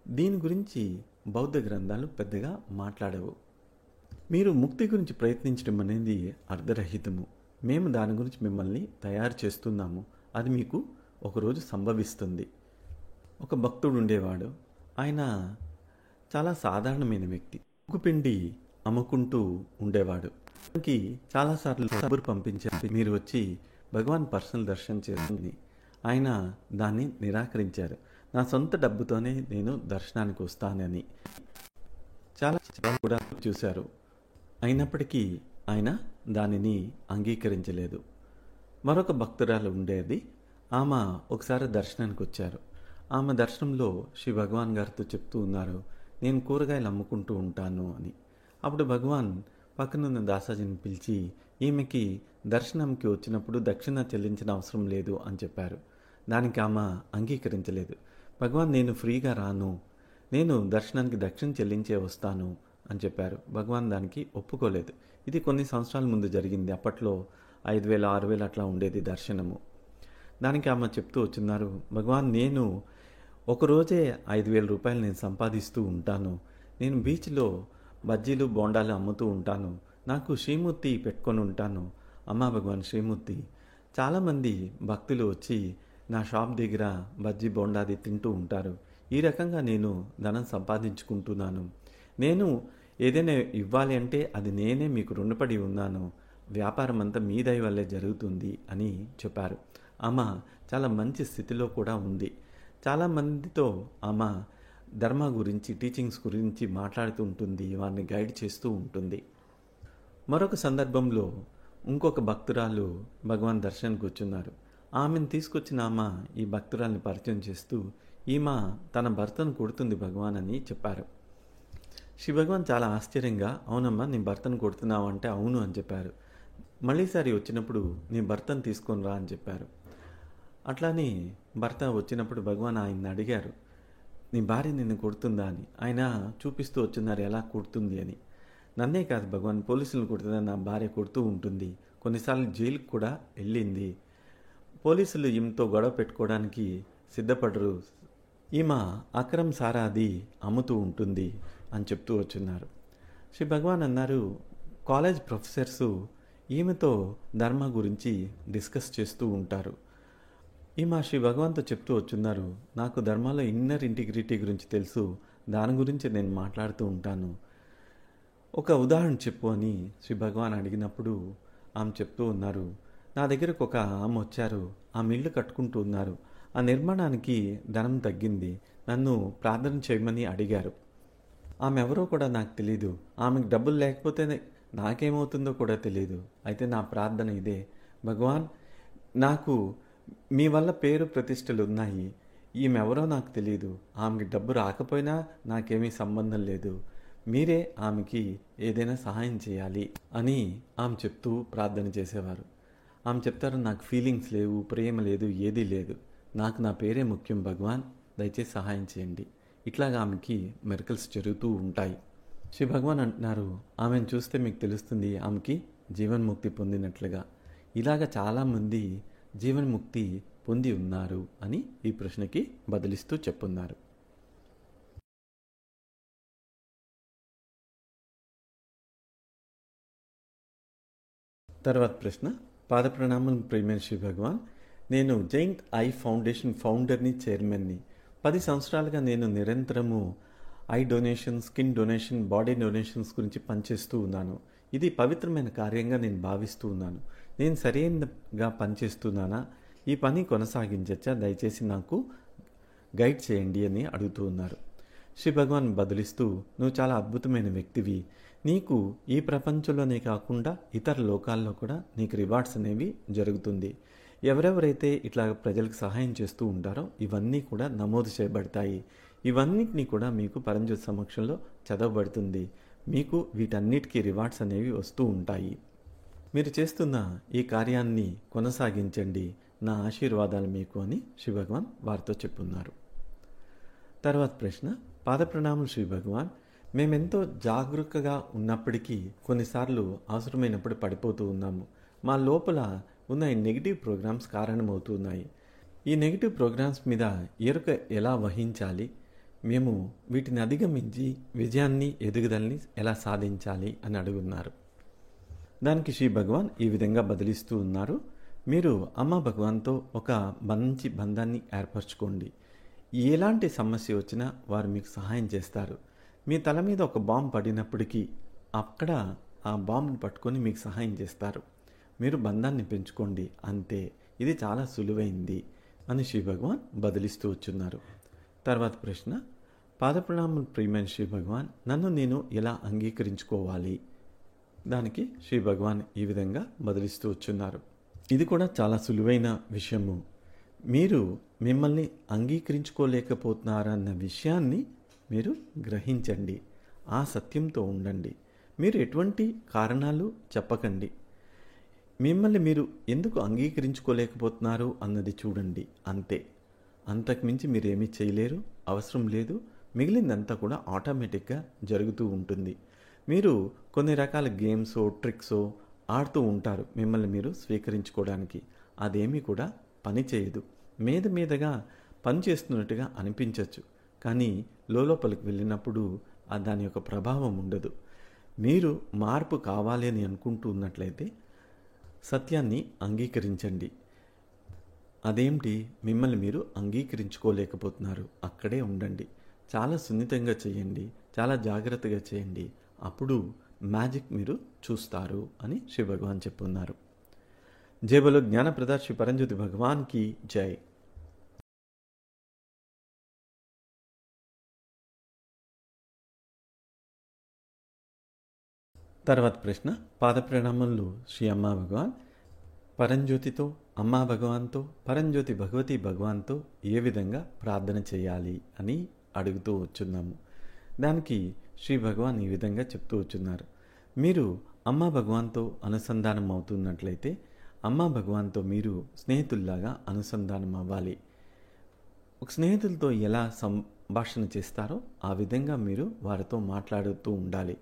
S1: దీని గురించి బౌద్ధ గ్రంథాలు పెద్దగా మాట్లాడవు. మీరు ముక్తి గురించి ప్రయత్నించడం అనేది అర్ధరహితము. మేము దాని గురించి మిమ్మల్ని తయారు చేస్తున్నాము. అది మీకు ఒకరోజు సంభవిస్తుంది. ఒక భక్తుడు ఉండేవాడు. ఆయన చాలా సాధారణమైన వ్యక్తి. ఉక్కుపిండి అమ్ముకుంటూ ఉండేవాడు. ఆయనకి చాలాసార్లు కబురు పంపించారు, మీరు వచ్చి భగవాన్ పర్సనల్ దర్శనం చేసుకుని. ఆయన దాన్ని నిరాకరించారు. నా సొంత డబ్బుతోనే నేను దర్శనానికి వస్తానని చాలా కూడా చూశారు. అయినప్పటికీ ఆయన దానిని అంగీకరించలేదు. మరొక భక్తురాలు ఉండేది. ఆమె ఒకసారి దర్శనానికి వచ్చారు. ఆమె దర్శనంలో శ్రీ భగవాన్ గారితో చెప్తూ ఉన్నారు, నేను కూరగాయలు అమ్ముకుంటూ ఉంటాను అని. అప్పుడు భగవాన్ పక్కనున్న దాసాజీని పిలిచి, ఈమెకి దర్శనంకి వచ్చినప్పుడు దక్షిణ చెల్లించిన అవసరం లేదు అని చెప్పారు. దానికి ఆమె అంగీకరించలేదు. భగవాన్, నేను ఫ్రీగా రాను, నేను దర్శనానికి దక్షిణ చెల్లించే వస్తాను అని చెప్పారు. భగవాన్ దానికి ఒప్పుకోలేదు. ఇది కొన్ని సంవత్సరాల ముందు జరిగింది. అప్పట్లో 5,000, 6,000 అట్లా ఉండేది దర్శనము. దానికి ఆమె చెప్తూ వచ్చిన్నారు, భగవాన్, నేను ఒకరోజే 5,000 రూపాయలు నేను సంపాదిస్తూ ఉంటాను. నేను బీచ్లో బజ్జీలు బోండాలు అమ్ముతూ ఉంటాను. నాకు శ్రీమూర్తి పెట్టుకొని ఉంటాను. అమ్మా భగవాన్, శ్రీమూర్తి, చాలామంది భక్తులు వచ్చి నా షాప్ దగ్గర బజ్జీ బోండాది తింటూ ఉంటారు. ఈ రకంగా నేను ధనం సంపాదించుకుంటున్నాను. నేను ఏదైనా ఇవ్వాలి అంటే అది నేనే మీకు రుణపడి ఉన్నాను. వ్యాపారం అంతా మీ దయ వల్లే జరుగుతుంది అని చెప్పారు. ఆమె చాలా మంచి స్థితిలో కూడా ఉంది. చాలామందితో ఆమె ధర్మ గురించి, టీచింగ్స్ గురించి మాట్లాడుతూ ఉంటుంది, వారిని గైడ్ చేస్తూ ఉంటుంది. మరొక సందర్భంలో ఇంకొక భక్తురాలు భగవాన్ దర్శనానికి వచ్చున్నారు. ఆమెను తీసుకొచ్చిన ఆమె ఈ భక్తురాల్ని పరిచయం చేస్తూ, ఈమె తన భర్తను కొడుతుంది భగవాన్ అని చెప్పారు. శ్రీ భగవాన్ చాలా ఆశ్చర్యంగా, అవునమ్మా నీ భర్తను కొడుతున్నావు అంటే అవును అని చెప్పారు. మళ్ళీసారి వచ్చినప్పుడు నీ భర్తను తీసుకొని రా అని చెప్పారు. అట్లానే భర్త వచ్చినప్పుడు భగవాన్ ఆయన్ని అడిగారు, నీ భార్య నిన్ను కొడుతుందా అని. ఆయన చూపిస్తూ వచ్చున్నారు ఎలా కొడుతుంది అని. నన్నే కాదు భగవాన్, పోలీసులను కొడుతుందని నా భార్య కొడుతూ ఉంటుంది. కొన్నిసార్లు జైలుకు కూడా వెళ్ళింది. పోలీసులు ఈమెతో గొడవ పెట్టుకోవడానికి సిద్ధపడరు. ఈమె అక్రమ్ సారాది అమ్ముతూ ఉంటుంది అని చెప్తూ వచ్చున్నారు. శ్రీ భగవాన్ అన్నారు, కాలేజ్ ప్రొఫెసర్సు ఈమెతో ధర్మ గురించి డిస్కస్ చేస్తూ ఉంటారు. ఈమె శ్రీ భగవాన్తో చెప్తూ వచ్చున్నారు, నాకు ధర్మాలో ఇన్నర్ ఇంటిగ్రిటీ గురించి తెలుసు, దాని గురించి నేను మాట్లాడుతూ ఉంటాను. ఒక ఉదాహరణ చెప్పు అని శ్రీ భగవాన్ అడిగినప్పుడు ఆమె చెప్తూ ఉన్నారు, నా దగ్గరకు ఒక ఆమె వచ్చారు, ఆమె ఇల్లు కట్టుకుంటూ ఉన్నారు. ఆ నిర్మాణానికి ధనం తగ్గింది. నన్ను ప్రార్థన చేయమని అడిగారు. ఆమె ఎవరో కూడా నాకు తెలీదు. ఆమెకు డబ్బులు లేకపోతే నాకేమవుతుందో కూడా తెలియదు. అయితే నా ప్రార్థన ఇదే, భగవాన్, నాకు మీ వల్ల పేరు ప్రతిష్టలు ఉన్నాయి. ఈమెవరో నాకు తెలియదు. ఆమెకి డబ్బు రాకపోయినా నాకేమీ సంబంధం లేదు. మీరే ఆమెకి ఏదైనా సహాయం చేయాలి అని ఆమె చెప్తూ ప్రార్థన చేసేవారు. ఆమె చెప్తారు, నాకు ఫీలింగ్స్ లేవు, ప్రేమ లేదు, ఏదీ లేదు. నాకు నా పేరే ముఖ్యం భగవాన్, దయచేసి సహాయం చేయండి. ఇట్లాగా ఆమెకి మెరికల్స్ జరుగుతూ ఉంటాయి. శ్రీ భగవాన్ అంటున్నారు, ఆమెను చూస్తే మీకు తెలుస్తుంది ఆమెకి జీవన్ముక్తి పొందినట్లుగా. ఇలాగ చాలామంది జీవన్ముక్తి పొంది ఉన్నారు అని ఈ ప్రశ్నకి బదిలిస్తూ చెప్పున్నారు. తర్వాత ప్రశ్న, పాదప్రణామం ప్రియమైన శ్రీ భగవాన్. నేను జైంట్ ఐ ఫౌండేషన్ ఫౌండర్ని, చైర్మన్ని. 10 సంవత్సరాలుగా నేను నిరంతరము eye donation, skin donation, body donations గురించి పనిచేస్తూ ఉన్నాను. ఇది పవిత్రమైన కార్యంగా నేను భావిస్తూ ఉన్నాను. నేను సరైనగా పనిచేస్తున్నానా? ఈ పని కొనసాగించచ్చా? దయచేసి నాకు గైడ్ చేయండి అని అడుగుతూ ఉన్నారు. శ్రీ భగవాన్ బదులిస్తూ, నువ్వు చాలా అద్భుతమైన వ్యక్తివి. నీకు ఈ ప్రపంచంలోనే కాకుండా ఇతర లోకాల్లో కూడా నీకు రివార్డ్స్ అనేవి జరుగుతుంది. ఎవరెవరైతే ఇట్లా ప్రజలకు సహాయం చేస్తూ ఉంటారో ఇవన్నీ కూడా నమోదు చేయబడతాయి. ఇవన్నిటినీ కూడా మీకు పరంజ్యోతి సమక్షంలో చదవబడుతుంది. మీకు వీటన్నిటికీ రివార్డ్స్ అనేవి వస్తూ ఉంటాయి. మీరు చేస్తున్న ఈ కార్యాన్ని కొనసాగించండి, నా ఆశీర్వాదాలు మీకు అని శ్రీ భగవాన్ వారితో చెప్పున్నారు. తర్వాత ప్రశ్న. పాదప్రణామం శ్రీ భగవాన్. మేమెంతో జాగరూకగా ఉన్నప్పటికీ కొన్నిసార్లు అవసరమైనప్పుడు పడిపోతూ ఉన్నాము. మా లోపల ఉన్న ఈ నెగిటివ్ ప్రోగ్రామ్స్ కారణమవుతున్నాయి. ఈ నెగిటివ్ ప్రోగ్రామ్స్ మీద ఎరుక ఎలా వహించాలి? మేము వీటిని అధిగమించి విజయాన్ని, ఎదుగుదలని ఎలా సాధించాలి అని అడుగున్నారు. దానికి శ్రీ భగవాన్ ఈ విధంగా బదిలిస్తూ ఉన్నారు. మీరు అమ్మ భగవాన్తో ఒక మంచి బంధాన్ని ఏర్పరచుకోండి. ఎలాంటి సమస్య వచ్చినా వారు మీకు సహాయం చేస్తారు. మీ తల మీద ఒక బాంబు పడినప్పటికీ అక్కడ ఆ బాంబును పట్టుకొని మీకు సహాయం చేస్తారు. మీరు బంధాన్ని పెంచుకోండి, అంతే. ఇది చాలా సులువైంది అని శ్రీ భగవాన్ బదిలిస్తూ వచ్చున్నారు. తర్వాత ప్రశ్న. పాదప్రణామం ప్రియమైన శ్రీ భగవాన్, నన్ను నేను ఎలా అంగీకరించుకోవాలి? దానికి శ్రీ భగవాన్ ఈ విధంగా బదిలిస్తూ వచ్చున్నారు. ఇది కూడా చాలా సులువైన విషయము. మీరు మిమ్మల్ని అంగీకరించుకోలేకపోతున్నారన్న విషయాన్ని మీరు గ్రహించండి. ఆ సత్యంతో ఉండండి. మీరు ఎటువంటి కారణాలు చెప్పకండి. మిమ్మల్ని మీరు ఎందుకు అంగీకరించుకోలేకపోతున్నారు అన్నది చూడండి, అంతే. అంతకుమించి మీరేమీ చేయలేరు, అవసరం లేదు. మిగిలిందంతా కూడా ఆటోమేటిక్గా జరుగుతూ ఉంటుంది. మీరు కొన్ని రకాల గేమ్సో, ట్రిక్సో ఆడుతూ ఉంటారు మిమ్మల్ని మీరు స్వీకరించుకోవడానికి. అదేమీ కూడా పని చేయదు. మీదగా పని చేస్తున్నట్టుగా అనిపించవచ్చు, కానీ లోపలికి వెళ్ళినప్పుడు దాని యొక్క ప్రభావం ఉండదు. మీరు మార్పు కావాలి అని అనుకుంటూ ఉన్నట్లయితే సత్యాన్ని అంగీకరించండి. అదేమిటి? మిమ్మల్ని మీరు అంగీకరించుకోలేకపోతున్నారు, అక్కడే ఉండండి. చాలా సున్నితంగా చేయండి, చాలా జాగ్రత్తగా చేయండి. అప్పుడు మ్యాజిక్ మీరు చూస్తారు అని శ్రీ భగవాన్ చెప్పున్నారు. జై బలో జ్ఞానప్రద శ్రీ పరంజ్యోతి భగవాన్కి జై. తర్వాత ప్రశ్న. పాదప్రణామములు శ్రీ అమ్మా భగవాన్. పరంజ్యోతితో, అమ్మా భగవాన్తో, పరంజ్యోతి భగవతి భగవాన్తో ఏ విధంగా ప్రార్థన చేయాలి అని అడుగుతూ వచ్చున్నాము. దానికి శ్రీ భగవాన్ ఈ విధంగా చెప్తూ వచ్చున్నారు. మీరు అమ్మా భగవాన్తో అనుసంధానం అవుతున్నట్లయితే అమ్మా భగవాన్తో మీరు స్నేహితుల్లాగా అనుసంధానం అవ్వాలి. ఒక స్నేహితులతో ఎలా సంభాషణ చేస్తారో ఆ విధంగా మీరు వారితో మాట్లాడుతూ ఉండాలి.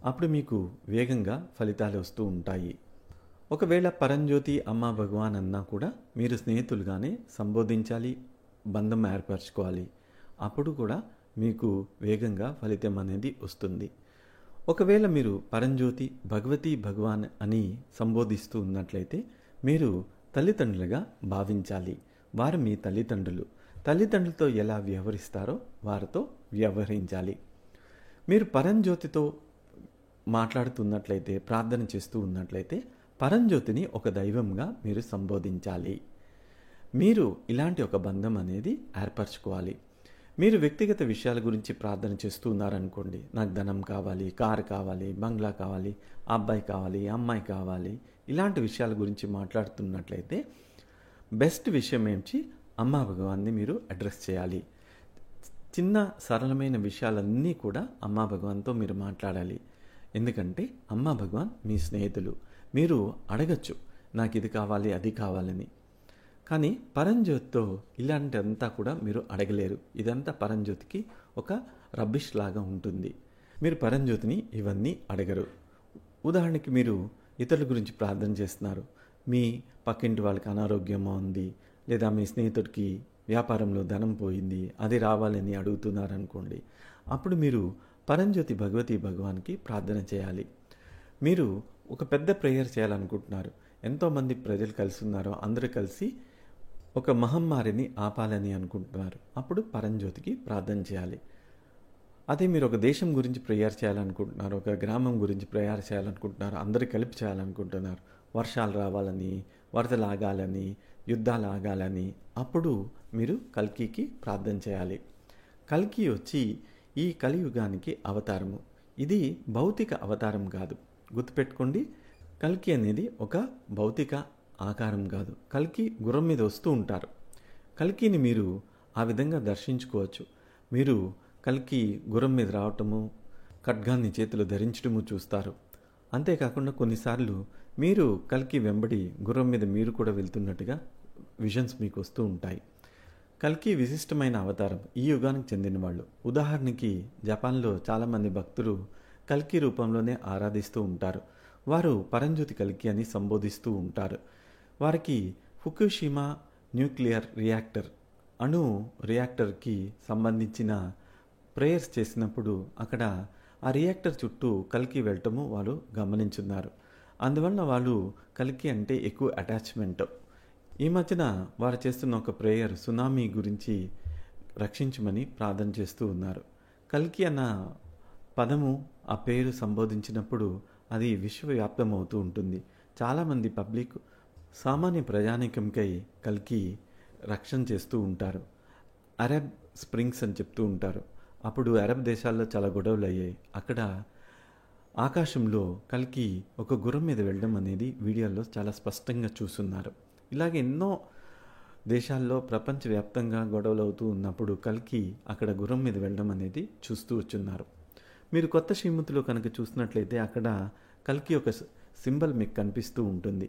S1: అప్పుడు మీకు వేగంగా ఫలితాలు వస్తూ ఉంటాయి. ఒకవేళ పరంజ్యోతి, అమ్మా భగవాన్ అన్నా కూడా మీరు స్నేహితులుగానే సంబోధించాలి, బంధం ఏర్పరచుకోవాలి. అప్పుడు కూడా మీకు వేగంగా ఫలితం అనేది వస్తుంది. ఒకవేళ మీరు పరంజ్యోతి, భగవతి భగవాన్ అని సంబోధిస్తూ ఉన్నట్లయితే మీరు తల్లిదండ్రులుగా భావించాలి. వారు మీ తల్లిదండ్రులు. తల్లిదండ్రులతో ఎలా వ్యవహరిస్తారో వారితో వ్యవహరించాలి. మీరు పరంజ్యోతితో మాట్లాడుతున్నట్లయితే, ప్రార్థన చేస్తూ ఉన్నట్లయితే పరంజ్యోతిని ఒక దైవంగా మీరు సంబోధించాలి. మీరు ఇలాంటి ఒక బంధం అనేది ఏర్పరచుకోవాలి. మీరు వ్యక్తిగత విషయాల గురించి ప్రార్థన చేస్తూ ఉన్నారనుకోండి. నాకు ధనం కావాలి, కారు కావాలి, బంగ్లా కావాలి, అబ్బాయి కావాలి, అమ్మాయి కావాలి, ఇలాంటి విషయాల గురించి మాట్లాడుతున్నట్లయితే బెస్ట్ విషయం ఏంటి? అమ్మా భగవాన్ని మీరు అడ్రస్ చేయాలి. చిన్న సరళమైన విషయాలన్నీ కూడా అమ్మా భగవాన్తో మీరు మాట్లాడాలి. ఎందుకంటే అమ్మా భగవాన్ మీ స్నేహితులు. మీరు అడగచ్చు, నాకు ఇది కావాలి, అది కావాలని. కానీ పరంజ్యోతితో ఇలాంటిదంతా కూడా మీరు అడగలేరు. ఇదంతా పరంజ్యోతికి ఒక రబ్బిష్ లాగా ఉంటుంది. మీరు పరంజ్యోతిని ఇవన్నీ అడగరు. ఉదాహరణకి మీరు ఇతరుల గురించి ప్రార్థన చేస్తున్నారు. మీ పక్కింటి వాళ్ళకి అనారోగ్యమా ఉంది, లేదా మీ స్నేహితుడికి వ్యాపారంలో ధనం పోయింది, అది రావాలని అడుగుతున్నారనుకోండి. అప్పుడు మీరు పరంజ్యోతి భగవతి భగవాన్కి ప్రార్థన చేయాలి. మీరు ఒక పెద్ద ప్రేయర్ చేయాలనుకుంటున్నారు. ఎంతోమంది ప్రజలు కలిసి ఉన్నారో అందరూ కలిసి ఒక మహమ్మారిని ఆపాలని అనుకుంటున్నారు. అప్పుడు పరంజ్యోతికి ప్రార్థన చేయాలి. అదే మీరు ఒక దేశం గురించి ప్రేయర్ చేయాలనుకుంటున్నారు, ఒక గ్రామం గురించి ప్రేయర్ చేయాలనుకుంటున్నారు, అందరూ కలిపి చేయాలనుకుంటున్నారు, వర్షాలు రావాలని, వరదలు ఆగాలని, యుద్ధాలు ఆగాలని, అప్పుడు మీరు కల్కికి ప్రార్థన చేయాలి. కల్కి వచ్చి ఈ కలియుగానికి అవతారము. ఇది భౌతిక అవతారం కాదు, గుర్తుపెట్టుకోండి. కల్కి అనేది ఒక భౌతిక ఆకారం కాదు. కల్కి గుర్రం మీద వస్తూ ఉంటారు. కల్కిని మీరు ఆ విధంగా దర్శించుకోవచ్చు. మీరు కల్కి గుర్రం మీద రావటము, ఖడ్గాన్ని చేతిలో ధరించడము చూస్తారు. అంతేకాకుండా కొన్నిసార్లు మీరు కల్కి వెంబడి గుర్రం మీద మీరు కూడా వెళ్తున్నట్టుగా విజన్స్ మీకు వస్తూ ఉంటాయి. కల్కి విశిష్టమైన అవతారం, ఈ యుగానికి చెందిన వాళ్ళు. ఉదాహరణకి జపాన్లో చాలామంది భక్తులు కల్కి రూపంలోనే ఆరాధిస్తూ ఉంటారు. వారు పరంజ్యోతి కల్కి అని సంబోధిస్తూ ఉంటారు. వారికి ఫుకుషిమా న్యూక్లియర్ రియాక్టర్, అణు రియాక్టర్కి సంబంధించిన ప్రేయర్స్ చేసినప్పుడు అక్కడ ఆ రియాక్టర్ చుట్టూ కల్కి వెళ్ళటము వాళ్ళు గమనించున్నారు. అందువల్ల వాళ్ళు కల్కి అంటే ఎక్కువ అటాచ్మెంట్. ఈ మధ్యన వారు చేస్తున్న ఒక ప్రేయర్ సునామీ గురించి రక్షించమని ప్రార్థన చేస్తూ ఉన్నారు. కల్కి అన్న పదము, ఆ పేరు సంబోధించినప్పుడు అది విశ్వవ్యాప్తం అవుతూ ఉంటుంది. చాలామంది పబ్లిక్, సామాన్య ప్రజానీకంకై కల్కి రక్షణ చేస్తూ ఉంటారు. అరబ్ స్ప్రింగ్స్ అని చెప్తూ ఉంటారు. అప్పుడు అరబ్ దేశాల్లో చాలా గొడవలు అయ్యాయి. అక్కడ ఆకాశంలో కల్కి ఒక గుర్రం మీద వెళ్ళడం అనేది వీడియోలో చాలా స్పష్టంగా చూస్తున్నారు. ఇలాగే ఎన్నో దేశాల్లో ప్రపంచవ్యాప్తంగా గొడవలు అవుతూ ఉన్నప్పుడు కల్కి అక్కడ గుర్రం మీద వెళ్ళడం అనేది చూస్తూ వచ్చున్నారు. మీరు కొత్త శ్రీమతిలో కనుక చూసినట్లయితే అక్కడ కల్కి ఒక సింబల్ మీకు కనిపిస్తూ ఉంటుంది.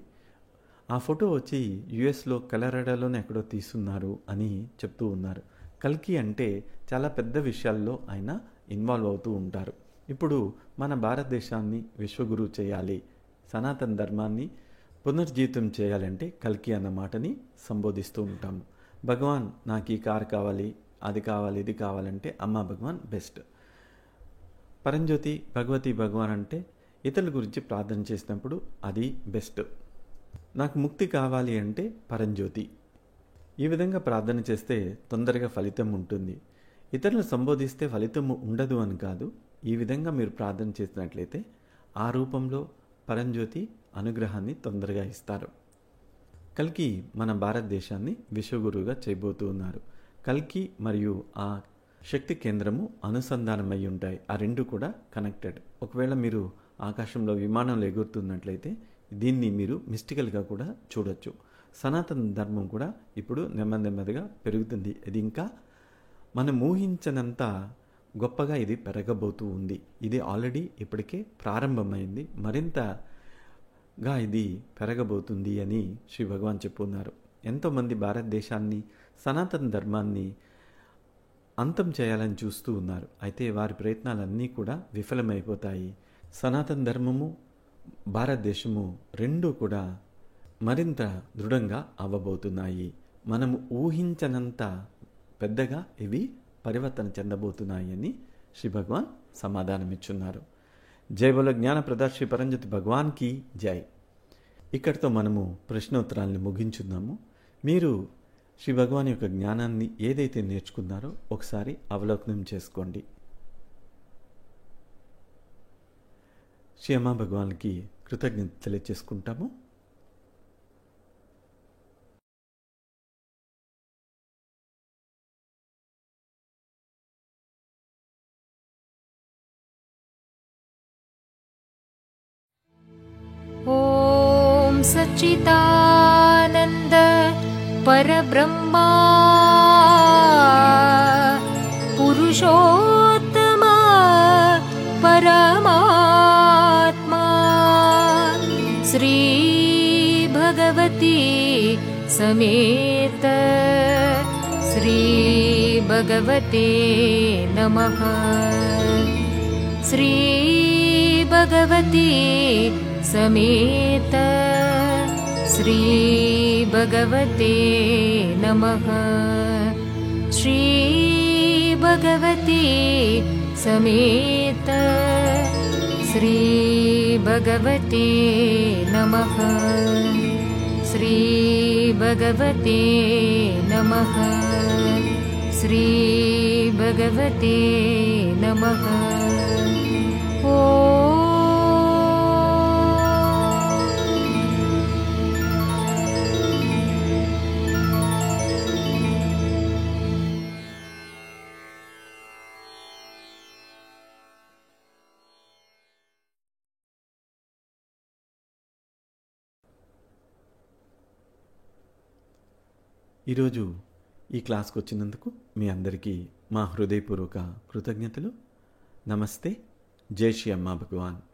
S1: ఆ ఫోటో వచ్చి యుఎస్లో కలరాడోలోనే ఎక్కడో తీస్తున్నారు అని చెప్తూ ఉన్నారు. కల్కి అంటే చాలా పెద్ద విషయాల్లో ఆయన ఇన్వాల్వ్ అవుతూ ఉంటారు. ఇప్పుడు మన భారతదేశాన్ని విశ్వగురు చేయాలి, సనాతన ధర్మాన్ని పునర్జీవితం చేయాలంటే కల్కి అన్న మాటని సంబోధిస్తూ ఉంటాము. భగవాన్ నాకు ఈ కారు కావాలి, అది కావాలి, ఇది కావాలంటే అమ్మా భగవాన్ బెస్ట్. పరంజ్యోతి భగవతి భగవాన్ అంటే ఇతరుల గురించి ప్రార్థన చేసినప్పుడు అది బెస్ట్. నాకు ముక్తి కావాలి అంటే పరంజ్యోతి. ఈ విధంగా ప్రార్థన చేస్తే తొందరగా ఫలితం ఉంటుంది. ఇతరులను సంబోధిస్తే ఫలితం ఉండదు అని కాదు. ఈ విధంగా మీరు ప్రార్థన చేసినట్లయితే ఆ రూపంలో పరంజ్యోతి అనుగ్రహాన్ని తొందరగా ఇస్తారు. కల్కి మన భారతదేశాన్ని విశ్వగురువుగా చేయబోతూ ఉన్నారు. కల్కి మరియు ఆ శక్తి కేంద్రము అనుసంధానమై ఉంటాయి. ఆ రెండు కూడా కనెక్టెడ్. ఒకవేళ మీరు ఆకాశంలో విమానంలో ఎగురుతున్నట్లయితే దీన్ని మీరు మిస్టికల్గా కూడా చూడొచ్చు. సనాతన ధర్మం కూడా ఇప్పుడు నెమ్మదిగా పెరుగుతుంది. ఇది ఇంకా మనం ఊహించనంత గొప్పగా ఇది పెరగబోతూ ఉంది. ఇది ఆల్రెడీ ఇప్పటికే ప్రారంభమైంది, మరింతగా ఇది పెరగబోతుంది అని శ్రీ భగవాన్ చెప్పున్నారు. ఎంతోమంది భారతదేశాన్ని, సనాతన ధర్మాన్ని అంతం చేయాలని చూస్తూ ఉన్నారు. అయితే వారి ప్రయత్నాలన్నీ కూడా విఫలమైపోతాయి. సనాతన ధర్మము, భారతదేశము రెండూ కూడా మరింత దృఢంగా అవ్వబోతున్నాయి. మనము ఊహించనంత పెద్దగా ఇవి పరివర్తన చెందబోతున్నాయి అని శ్రీ భగవాన్ సమాధానమిచ్చున్నారు. జై బోలో జ్ఞానప్రద శ్రీ పరంజ్యోతి భగవాన్కి జై. ఇక్కడితో మనము ప్రశ్నోత్తరాలను ముగించున్నాము. మీరు శ్రీ భగవాన్ యొక్క జ్ఞానాన్ని ఏదైతే నేర్చుకున్నారో ఒకసారి అవలోకనం చేసుకోండి. శ్రీ అమ్మా భగవాన్కి కృతజ్ఞత తెలియచేసుకుంటాము.
S2: ॐ सच्चिदानन्द परब्रह्मा पुरुषोत्तम परमात्मा श्री भगवती समेत श्री भगवते नमः. श्री भगवती समेत श्री भगवते नमः. श्री भगवती समेत श्री भगवते नमः। श्री भगवते नमः। श्री भगवते नमः। ॐ
S1: ఈరోజు ఈ క్లాస్కి వచ్చినందుకు మీ అందరికీ మా హృదయపూర్వక కృతజ్ఞతలు. నమస్తే. జై శ్రీ అమ్మా భగవాన్.